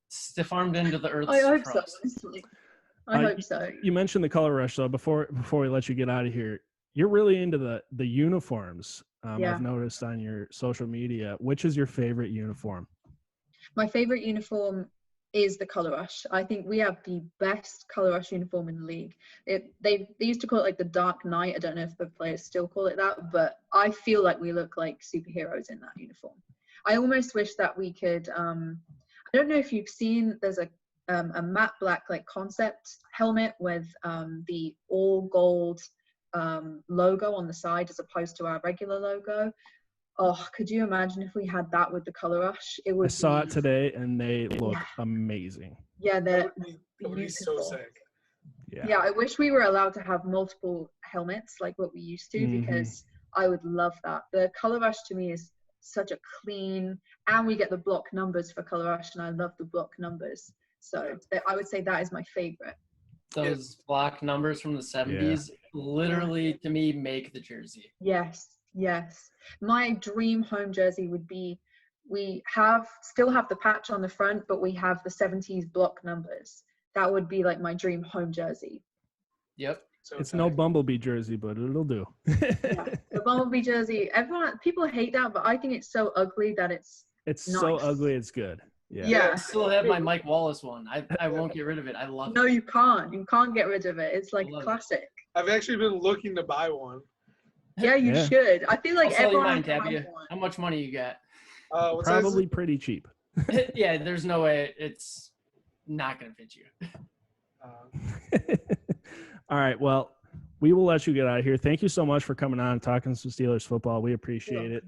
Stiff armed into the earth. I hope so. Honestly. I hope so. You mentioned the Color Rush, though. Before we let you get out of here, you're really into the uniforms. I've noticed on your social media. Which is your favorite uniform? My favorite uniform is the Color Rush. I think we have the best Color Rush uniform in the league. They used to call it like the Dark Knight. I don't know if the players still call it that, but I feel like we look like superheroes in that uniform. I almost wish that we could. I don't know if you've seen. There's a matte black like concept helmet with the all gold logo on the side as opposed to our regular logo. Oh, could you imagine if we had that with the color rush? It would. I saw it today, and they look amazing. Yeah, they're That would be so beautiful. sick. Yeah, I wish we were allowed to have multiple helmets like what we used to, because I would love that. The color rush to me is such a clean, and we get the block numbers for color rush, and I love the block numbers. So I would say that is my favorite. Those block numbers from the 70s literally, to me, make the jersey. Yes, yes. My dream home jersey would be, we still have the patch on the front, but we have the 70s block numbers. That would be like my dream home jersey. Yep. So It's no Bumblebee jersey, but it'll do. Yeah, the Bumblebee jersey. People hate that, but I think it's so ugly that it's nice. So ugly, it's good. Yeah. I still have my Mike Wallace one. I won't get rid of it. I love it. No, you can't. You can't get rid of it. It's like classic. I've actually been looking to buy one. Yeah, you should. I feel like I'll sell you everyone mine, has Tabby. one. How much money you got? Probably pretty cheap. Yeah, there's no way it's not going to fit you. All right. Well, we will let you get out of here. Thank you so much for coming on and talking some Steelers football. We appreciate it.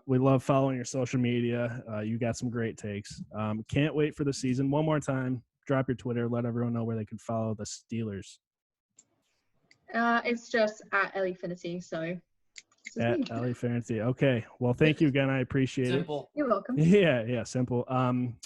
We love following your social media. You got some great takes. Can't wait for the season. One more time, drop your Twitter. Let everyone know where they can follow the Steelers. It's just at Ellie Finnerty. So at Ellie Finnerty. Okay. Well, thank you again. I appreciate Simple. it. You're welcome. Yeah. Simple.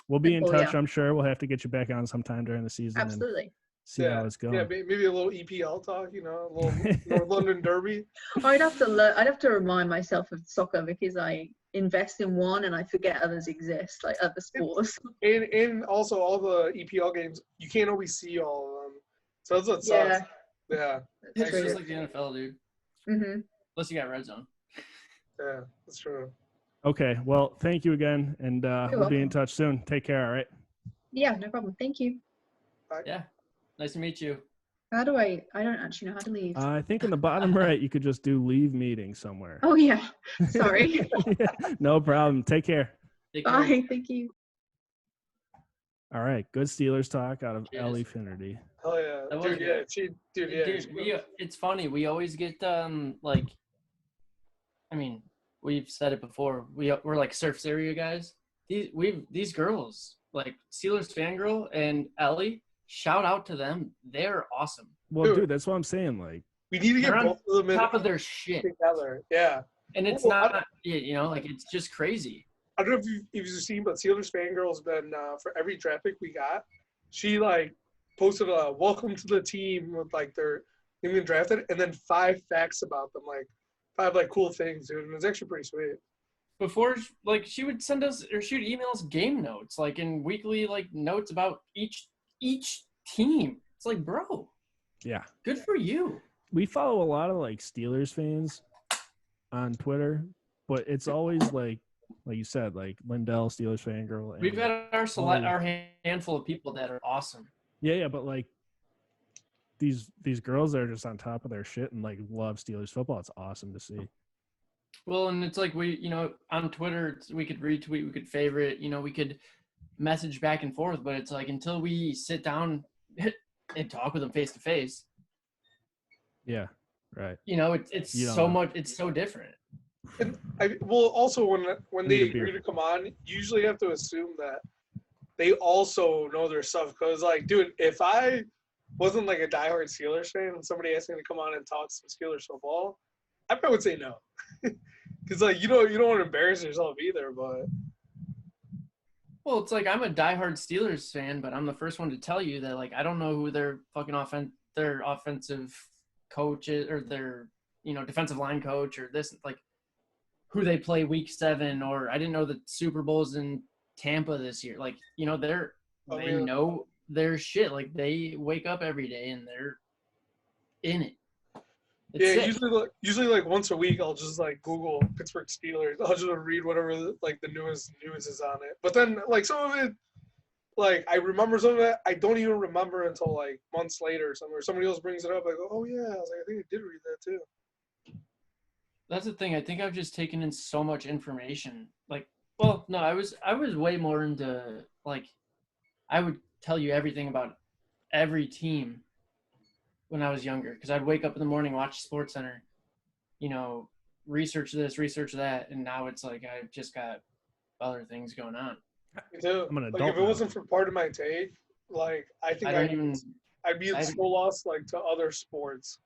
We'll be in touch. Yeah. I'm sure we'll have to get you back on sometime during the season. Absolutely. See how it's going. Yeah, maybe a little EPL talk, a little North London Derby. I'd have to remind myself of soccer, because I invest in one and I forget others exist, like other sports. And also all the EPL games, you can't always see all of them. So that's what sucks. Yeah. It's just like the NFL, dude. Mm-hmm. Unless you got Red Zone. Yeah, that's true. Okay. Well, thank you again, and we'll be in touch soon. Take care, all right? Yeah, no problem. Thank you. Bye. Yeah. Nice to meet you. How do I don't actually know how to leave. I think in the bottom right, you could just do leave meeting somewhere. Oh, yeah. Sorry. Yeah, no problem. Take care. Bye. Thank you. All right. Good Steelers talk out of Ellie Finnerty. Oh, yeah. Dude, yeah. Dude, it's funny. We always get, we've said it before. We're like surface area guys. These girls, like Steelers fangirl and Ellie, shout out to them. They're awesome. Well, dude, that's what I'm saying. Like, we need to get both of them top of their shit together. Yeah. And it's not, it's just crazy. I don't know if you've seen, but Steelers fangirl's been for every draft pick we got, she posted a welcome to the team with their name being drafted, and then 5 facts about them, 5 cool things, dude. And it's actually pretty sweet. Before, she would send us or she would email us game notes, in weekly notes about each team. It's like, bro. Yeah. Good for you. We follow a lot of Steelers fans on Twitter, but it's always like you said, Lindell, Steelers fangirl. We've got our handful of people that are awesome. Yeah, but these girls that are just on top of their shit and love Steelers football. It's awesome to see. Well, and it's we, on Twitter, we could retweet, we could favorite, we could message back and forth, but it's until we sit down and talk with them face to face. Yeah, right. It's so much. It's so different. And also when they agree to come on, you usually have to assume that they also know their stuff. Because dude, if I wasn't a diehard Steelers fan and somebody asked me to come on and talk some Steelers football, I probably would say no. Because you don't want to embarrass yourself either. But well, it's I'm a diehard Steelers fan, but I'm the first one to tell you that I don't know who their fucking their offensive coach is, or their defensive line coach, or this who they play week 7, or I didn't know the Super Bowl's in Tampa this year. They know their shit. They wake up every day and they're in it. It's usually once a week I'll just Google Pittsburgh Steelers. I'll just read whatever the newest news is on it. But then some of it, I remember some of it, I don't even remember until months later or something. Or somebody else brings it up. I go, oh yeah, I was I think I did read that too. That's the thing. I think I've just taken in so much information. I was way more into I would tell you everything about every team when I was younger, because I'd wake up in the morning, watch SportsCenter, research this, research that, and now it's like I've just got other things going on. Me too. I'm an Like adult if it now. wasn't for part of my take, like I think I'd be so lost like to other sports.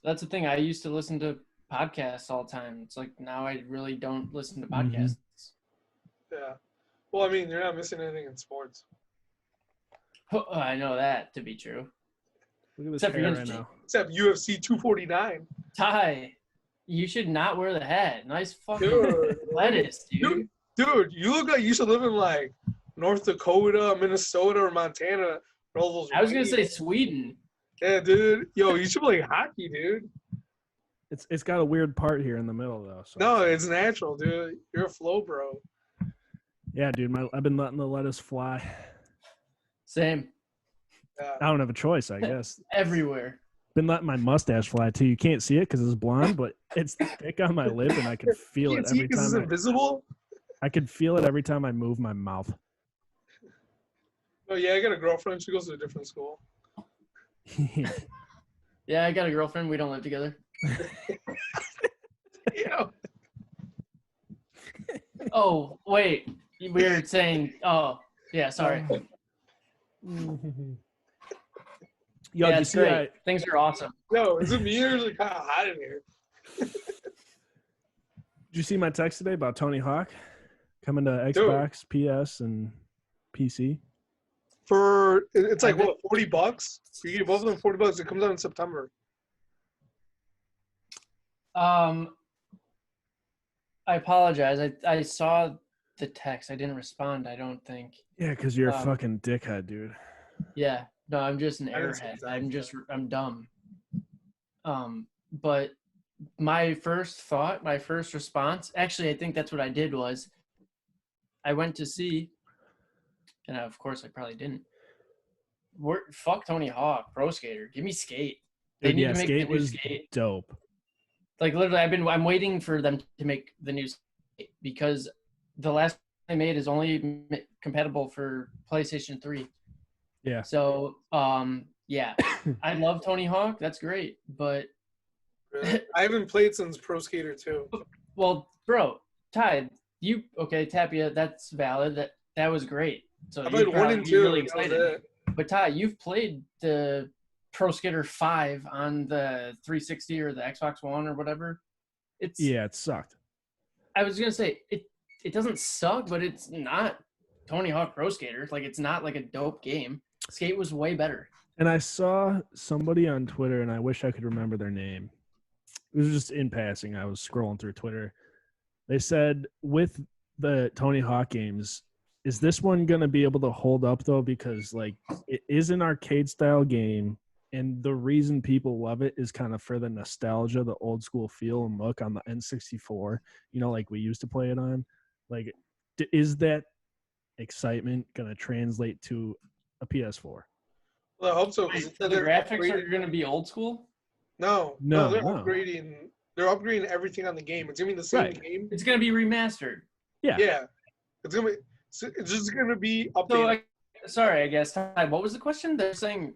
That's the thing. I used to listen to podcasts all the time. It's like now I really don't listen to podcasts. Yeah. Well, I mean, you're not missing anything in sports. Oh, I know that to be true. Look at this Except for hair you, right now. Except UFC 249. Ty, you should not wear the hat. Nice fucking Dude. lettuce, dude. Dude, you look like you should live in like North Dakota, Minnesota, or Montana. All those I was gonna say Sweden. Yeah, dude. Yo, you should play hockey, dude. It's got a weird part here in the middle though. So. No, it's natural, dude. You're a flow bro. Yeah, dude. I've been letting the lettuce fly. Same. Yeah. I don't have a choice, I guess. Everywhere. Been letting my mustache fly too. You can't see it because it's blonde, but it's thick on my lip, and I can feel it every time. It's invisible. I can feel it every time I move my mouth. Oh yeah, I got a girlfriend. She goes to a different school. Yeah, I got a girlfriend. We don't live together. Yeah. Oh, wait. We're saying, oh, yeah, sorry. Yo, yeah, you it's see great. Things are awesome. Yo, is it me or is it kind of hot in here? Did you see my text today about Tony Hawk coming to Xbox, PS, and PC? It's like what, $40? You get both of them $40. It comes out in September. I apologize. I saw the text. I didn't respond, I don't think. Yeah, because you're a fucking dickhead, dude. Yeah. No, I'm just an airhead. I'm dumb. But my first response, actually, I think that's what I did was I went to see, and of course I probably didn't. Fuck Tony Hawk, Pro Skater. Give me Skate. They Dude, need to make Skate the new was Skate. dope. Like literally, I'm waiting for them to make the new Skate because the last they made is only compatible for PlayStation 3. Yeah. So, yeah, I love Tony Hawk. That's great, but Really? I haven't played since Pro Skater 2. Well, bro, Ty, Tapia, that's valid. That was great. So I played 1 and 2. Really excited. But Ty, you've played the Pro Skater 5 on the 360 or the Xbox One or whatever. It sucked. I was gonna say it doesn't suck, but it's not Tony Hawk Pro Skater. Like it's not like a dope game. Skate was way better. And I saw somebody on Twitter, and I wish I could remember their name. It was just in passing. I was scrolling through Twitter. They said with the Tony Hawk games, is this one going to be able to hold up, though? Because, like, it is an arcade-style game, and the reason people love it is kind of for the nostalgia, the old-school feel and look on the N64, like we used to play it on. Like, is that excitement going to translate to a PS4? Well, I hope so. The graphics are going to be old school? No, they're upgrading. They're upgrading everything on the game. It's gonna be the same game. It's gonna be remastered. Yeah. It's just gonna be updated. So, I guess. Ty, what was the question? They're saying.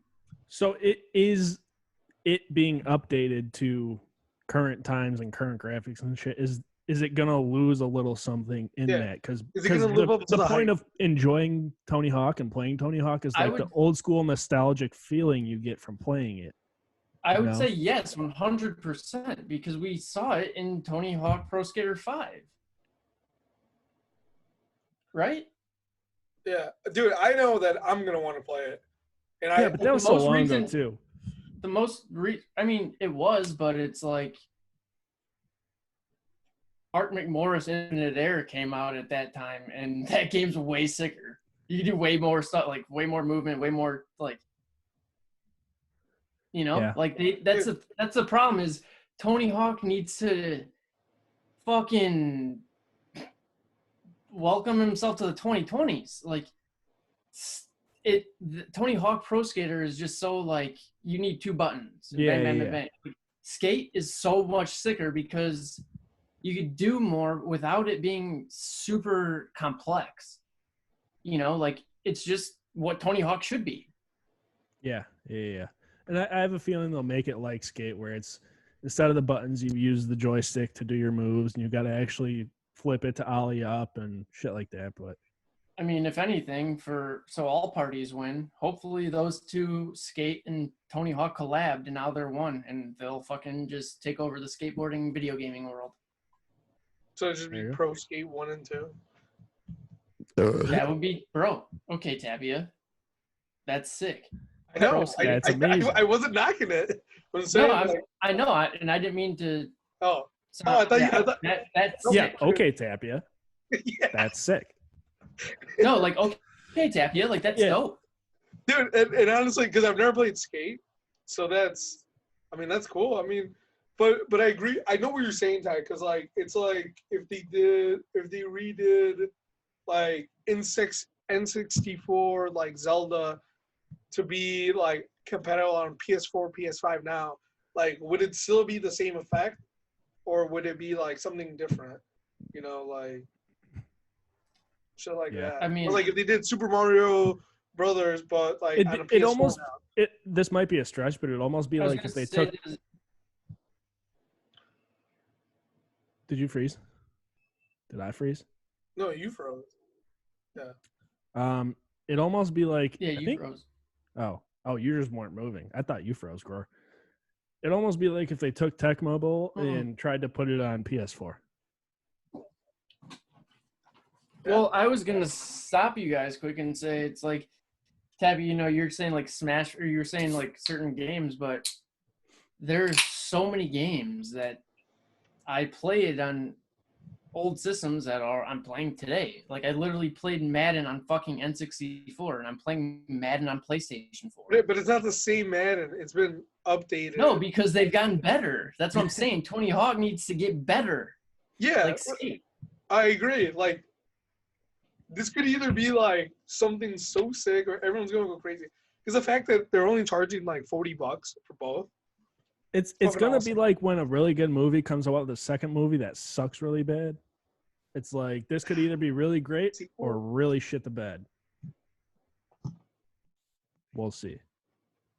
So it being updated to current times and current graphics and shit. Is it gonna lose a little something in that? Because the point of enjoying Tony Hawk and playing Tony Hawk is like the old school nostalgic feeling you get from playing it. I would say yes, 100%, because we saw it in Tony Hawk Pro Skater 5. Right? Yeah. Dude, I know that I'm going to want to play it. But that was so long ago, too. It was, but it's like Art McMorris Infinite Air came out at that time, and that game's way sicker. You can do way more stuff, like way more movement, way more, like, that's the problem is Tony Hawk needs to fucking welcome himself to the 2020s. Like Tony Hawk Pro Skater is just so like you need 2 buttons. Bang. Skate is so much sicker because you could do more without it being super complex. Like it's just what Tony Hawk should be. Yeah. And I have a feeling they'll make it like Skate, where it's instead of the buttons, you use the joystick to do your moves, and you got to actually flip it to ollie up and shit like that. But I mean, if anything, so all parties win. Hopefully, those two, Skate and Tony Hawk, collabed, and now they're one, and they'll fucking just take over the skateboarding video gaming world. So it'd just be Pro Skate 1 and 2. That would be, bro. Okay, Tapia, that's sick. I know. That's amazing. I wasn't knocking it. I was saying, I know, and I didn't mean to. Oh, I thought that's yeah. sick. Okay, Tapia. Yeah. That's sick. No, like okay, Tapia, like that's dope. Dude, and honestly, because I've never played Skate, so that's cool. I mean, but I agree. I know what you're saying, Ty, because like it's like if they redid like N64 like Zelda to be like compatible on PS4, PS5 now, like would it still be the same effect, or would it be like something different? You know, like shit like that. I mean, or like if they did Super Mario Brothers, but like on a PS4 it almost now. this might be a stretch, but it'd almost be like if they took. Did you freeze? Did I freeze? No, you froze. Yeah. It'd almost be like froze. Oh, you just weren't moving. I thought you froze, Gror. It'd almost be like if they took Tech Mobile and tried to put it on PS4. Well, I was gonna stop you guys quick and say it's like, Tabby, you're saying like Smash, or you're saying like certain games, but there's so many games that I played on old systems that I'm playing today. Like I literally played Madden on fucking N64, and I'm playing Madden on PlayStation 4. But it's not the same Madden. It's been updated. No, because they've gotten better. That's what I'm saying. Tony Hawk needs to get better. Yeah, like Skate. I agree. Like this could either be like something so sick, or everyone's gonna go crazy. Because the fact that they're only charging like $40 for both. It's gonna be like when a really good movie comes out with the second movie that sucks really bad. It's like this could either be really great or really shit the bed. We'll see.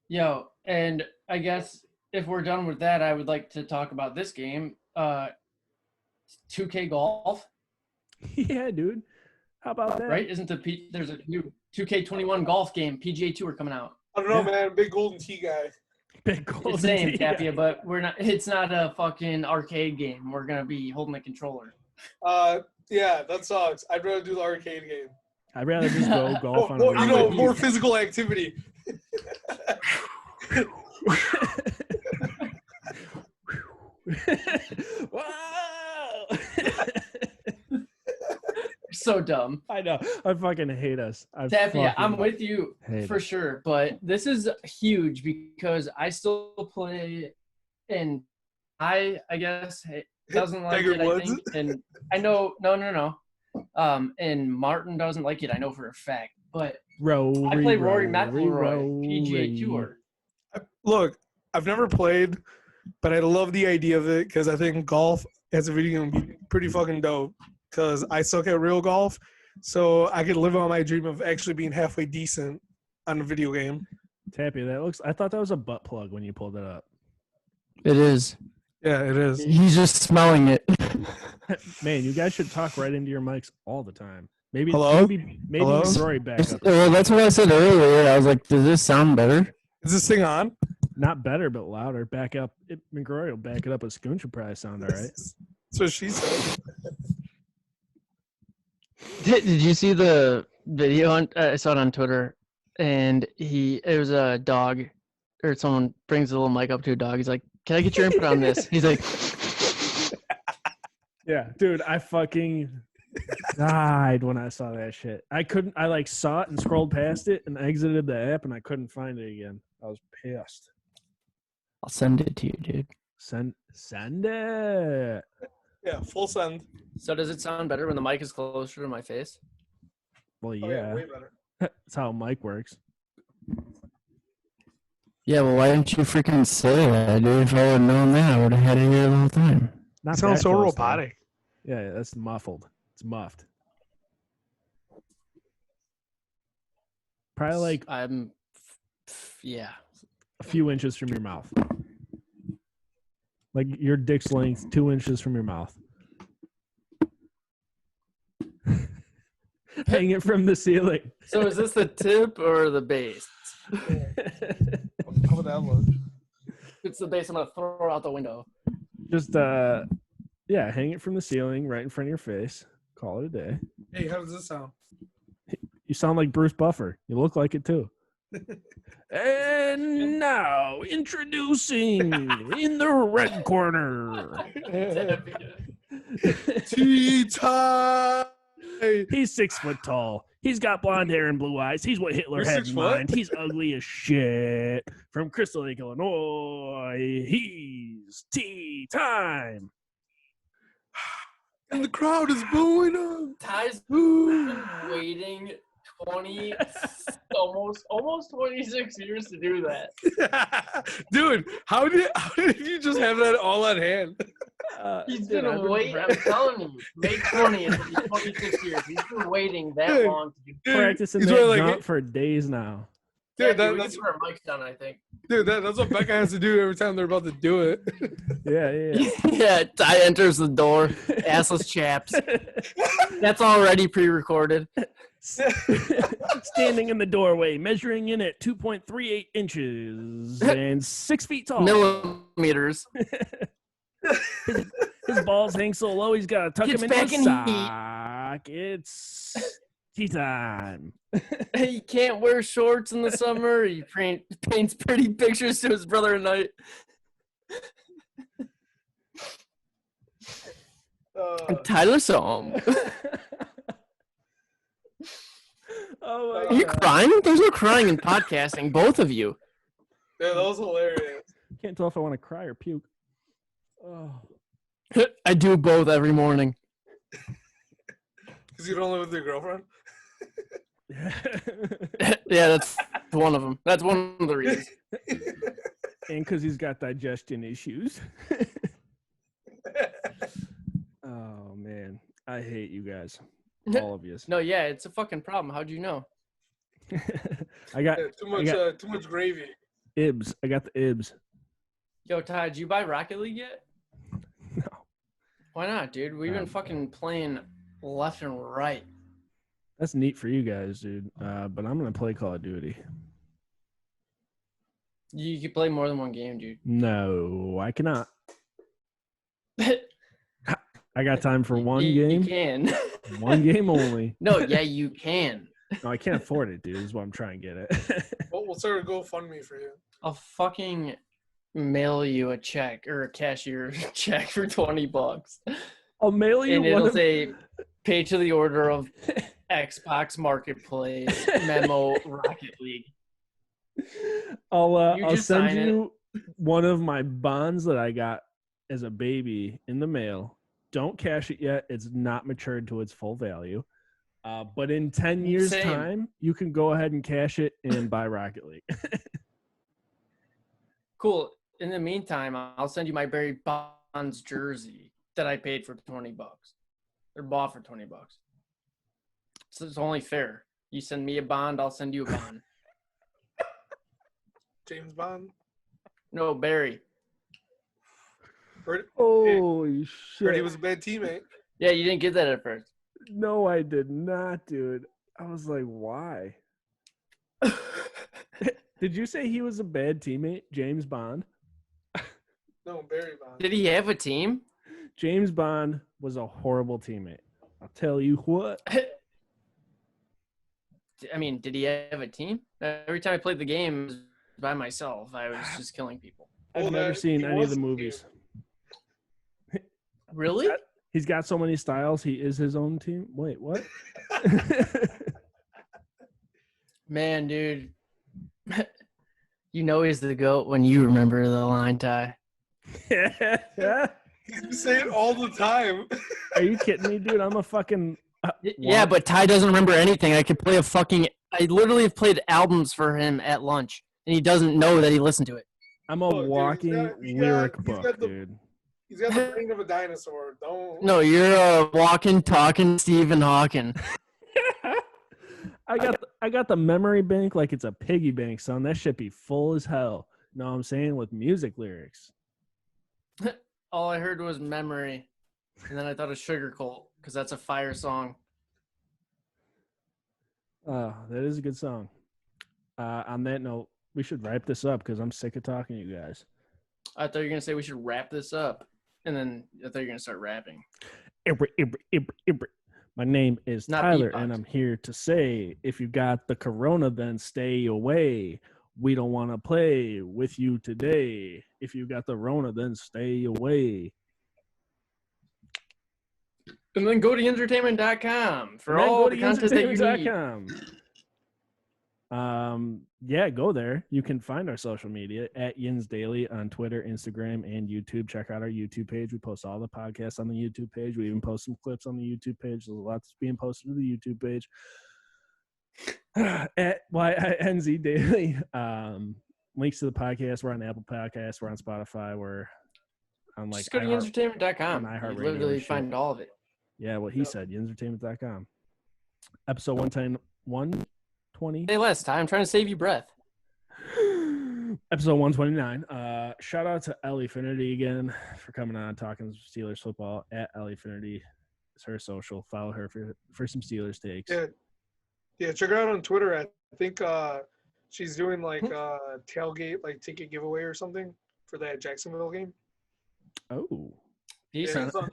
Yo, and I guess if we're done with that, I would like to talk about this game. 2K Golf. Yeah, dude. How about that? Right? There's a new 2K21 golf game, PGA Tour coming out. I don't know, man. Big golden tee guy. Big golden it's same, tee Tapia, guy. but it's not a fucking arcade game. We're gonna be holding a controller. Yeah, that sucks. I'd rather do the arcade game. I'd rather just go golf on a more physical activity. Wow. So dumb. I know. I fucking hate us. Tapia, I'm with you for sure, but this is huge because I still play, and I guess it doesn't like it. I think, and I know no. And Martin doesn't like it. I know for a fact. But I play Rory McIlroy PGA Tour. Look, I've never played, but I love the idea of it because I think golf as a video game would be pretty fucking dope. Because I suck at real golf, so I could live on my dream of actually being halfway decent on a video game. Tappy, I thought that was a butt plug when you pulled it up. It is. Yeah, it is. He's just smelling it. Man, you guys should talk right into your mics all the time. Maybe Hello? Maybe Rory back up. Well, that's what I said earlier. I was like, does this sound better? Is this thing on? Not better, but louder. Back up. McGrory will back it up. A Scoon should probably sound all right. That's what she said. Did you see the video? I saw it on Twitter, and it was a dog, or someone brings a little mic up to a dog. He's like, "Can I get your input on this?" He's like, "Yeah, dude, I fucking died when I saw that shit. I like saw it and scrolled past it and exited the app, and I couldn't find it again. I was pissed. I'll send it to you, dude. Send it. Yeah, full send. So does it sound better when the mic is closer to my face? Well, yeah. Oh, yeah, way better. That's how a mic works. Yeah, well, why didn't you freaking say that, dude? If I would have known that, I would have had it here the whole time. Not it sounds so close, robotic. Though. Yeah, that's muffled. It's muffed. Probably like yeah, a few inches from your mouth. Like your dick's length, 2 inches from your mouth. Hang it from the ceiling. So is this the tip or the base? How would that look? It's the base. I'm gonna throw out the window. Just yeah, hang it from the ceiling right in front of your face. Call it a day. Hey, how does this sound? You sound like Bruce Buffer. You look like it too. And now introducing in the red corner. Tea time. He's 6 foot tall. He's got blonde hair and blue eyes. He's what Hitler You're had 6 in foot? mind. He's ugly as shit. From Crystal Lake, Illinois. He's tea time. And the crowd is booing him. Ty's been waiting 20, almost 26 years to do that. Dude, how did you just have that all on hand? He's Dude, been waiting. I'm telling you, May 20th, it'll be 26 years. He's been waiting that Dude. long to do. practicing He's that wearing, jump like, for days now. Dude, Yeah, we that's can put our mics on, I think. dude, that's what Becca has to do every time they're about to do it. Yeah. Yeah, Ty enters the door, assless chaps. That's already pre-recorded. Standing in the doorway, measuring in at 2.38 inches and 6 feet tall. Millimeters. His balls hang so low, he's got to tuck Gets him into back a in sock. It's tea time. He can't wear shorts in the summer. He paints pretty pictures to his brother at night. Tyler song. Oh Are my you God. crying? There's no crying in podcasting, both of you. Yeah, that was hilarious. Can't tell if I want to cry or puke. Oh. I do both every morning. Because you don't live with your girlfriend? Yeah, that's one of them. That's one of the reasons. And because he's got digestion issues. Oh, man. I hate you guys. All of you. No, yeah, it's a fucking problem. How'd you know? I got Yeah, too much gravy. ibs. I got the ibs. Yo, Ty, did you buy Rocket League yet? No. Why not, dude? We've been fucking playing left and right. That's neat for you guys, dude. But I'm going to play Call of Duty. You can play more than one game, dude. No, I cannot. I got time for one game. You can. One game only. No, yeah, you can. No, I can't afford it, dude. Is what I'm trying to get at. We'll start a GoFundMe for you. I'll fucking mail you a check or a cashier check for $20. I'll mail you And one it'll of say pay to the order of Xbox Marketplace Memo Rocket League. I'll just send sign it. you one of my bonds that I got as a baby in the mail. Don't cash it yet. It's not matured to its full value. But in 10 years' Same. time, you can go ahead and cash it and buy Rocket League. Cool. In the meantime, I'll send you my Barry Bonds jersey that I paid for $20 or bought for $20. So it's only fair. You send me a bond, I'll send you a bond. James Bond. No, Barry. Heard Holy he shit. was a bad teammate. Yeah, you didn't get that at first. No, I did not, dude. I was like, why? Did you say he was a bad teammate, James Bond? No, Barry Bond. Did he have a team? James Bond was a horrible teammate. I'll tell you what. I mean, did he have a team? Every time I played the game it was by myself, I was just killing people. I've Well, never seen he any of was the a movies. Really? He's got so many styles. He is his own team. Wait, what? Man, dude. You know he's the GOAT when you remember the line, Ty. You say it all the time. Are you kidding me, dude? I'm a fucking. Yeah, but Ty doesn't remember anything. I could play I literally have played albums for him at lunch, and he doesn't know that he listened to it. I'm a Look, dude, walking lyric book, dude. He's got the brain of a dinosaur. Don't. No, you're a walking, talking Stephen Hawking. I got the memory bank like it's a piggy bank, son. That shit be full as hell. Know what I'm saying? With music lyrics. All I heard was Memory, and then I thought of Sugar Cult because that's a fire song. That is a good song. On that note, we should wrap this up because I'm sick of talking to you guys. I thought you were gonna say we should wrap this up, and then I thought you were gonna start rapping. My name is Not Tyler, beatbox. and I'm here to say, if you got the corona, then stay away. We don't want to play with you today. If you got the Rona, then stay away. And then go to entertainment.com for all the content that you need. Yeah, go there. You can find our social media at Yins Daily on Twitter, Instagram, and YouTube. Check out our YouTube page. We post all the podcasts on the YouTube page. We even post some clips on the YouTube page. There's a lot that's being posted to the YouTube page. At YINZ Daily. Links to the podcast. We're on Apple Podcasts. We're on Spotify. We're on Just go to entertainment.com. on You literally find all of it. Yeah, what he said. Yinsertainment.com. Episode 120. Hey, Les, Ty, I'm trying to save you breath. Episode 129. Shout out to Ellie Finnerty again for coming on talking Steelers football. At Ellie Finnerty is her social. Follow her for some Steelers takes. Yeah, check her out on Twitter. I think she's doing like tailgate, like ticket giveaway or something for that Jacksonville game. Oh, Decent. Yeah, I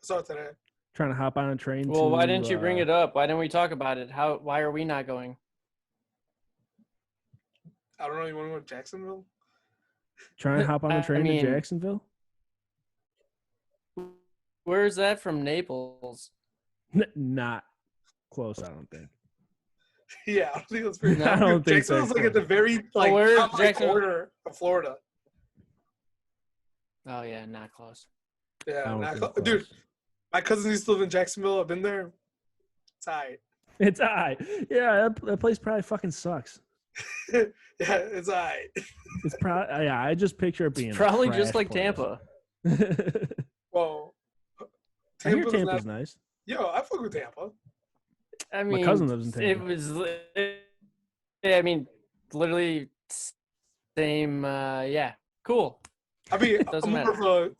saw it today. Trying to hop on a train. Well, why didn't you bring it up? Why didn't we talk about it? Why are we not going? I don't know. You want to go to Jacksonville? Trying to hop on a train to Jacksonville? Where is that from Naples? Not close, I don't think. Yeah, I don't think that's very. I don't think Jacksonville's so. like at the very corner of Florida. Oh yeah, not close. Yeah, not close. Dude, my cousin used to live in Jacksonville. I've been there. It's alright. It's alright. Yeah, that place probably fucking sucks. Yeah, it's alright. It's probably I just picture it being probably a just like place. Tampa. Well, I hear Tampa's nice. Yo, I fuck with Tampa. I mean, my cousin lives in Tampa. It was. I mean, literally same. Yeah, cool. I mean, I'm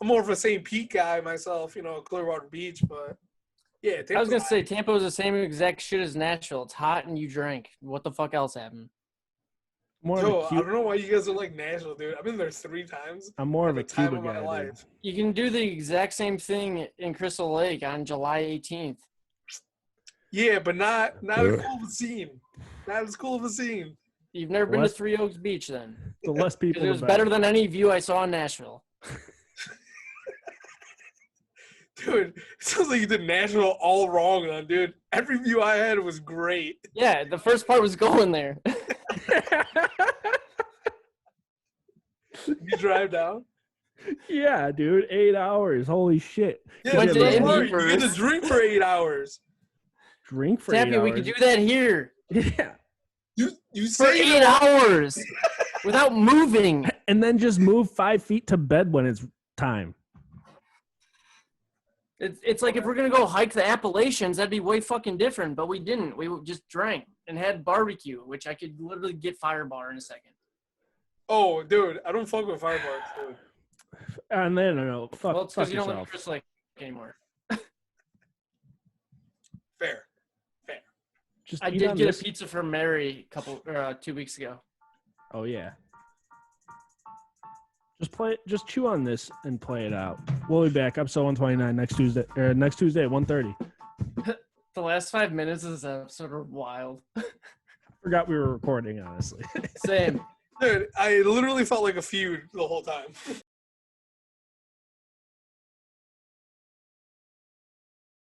more of a St. Pete guy myself. You know, Clearwater Beach, but yeah. Tampa's I was gonna say Tampa was the same exact shit as Nashville. It's hot and you drank. What the fuck else happened? I don't know why you guys are like Nashville, dude. I've been there 3 times. I'm more of a Cuba guy, dude. You can do the exact same thing in Crystal Lake on July 18th. Yeah, but not as cool of a scene. Not as cool of a scene. You've never been to Three Oaks Beach, then? The less people, it was better than any view I saw in Nashville. Dude, it sounds like you did Nashville all wrong, then, dude. Every view I had was great. Yeah, the first part was going there. You drive down? Yeah, dude. 8 hours. Holy shit. Yeah, you get to drink for 8 hours. Drink for 8 hours? We could do that here. Yeah. You for 8 hours without moving. And then just move 5 feet to bed when it's time. It's like if we're going to go hike the Appalachians, that'd be way fucking different. But we didn't. We just drank and had barbecue, which I could literally get Firebar in a second. Oh, dude, I don't fuck with Firebar, dude. And then, no. Fuck, well, it's because you don't live in yourself. Crystal Lake anymore. Fair. I did get a pizza from Mary 2 weeks ago. Oh yeah. Just chew on this and play it out. We'll be back. Episode 129 next Tuesday at 1:30. The last 5 minutes of this episode are wild. Forgot we were recording, honestly. Same. Dude, I literally felt like a feud the whole time.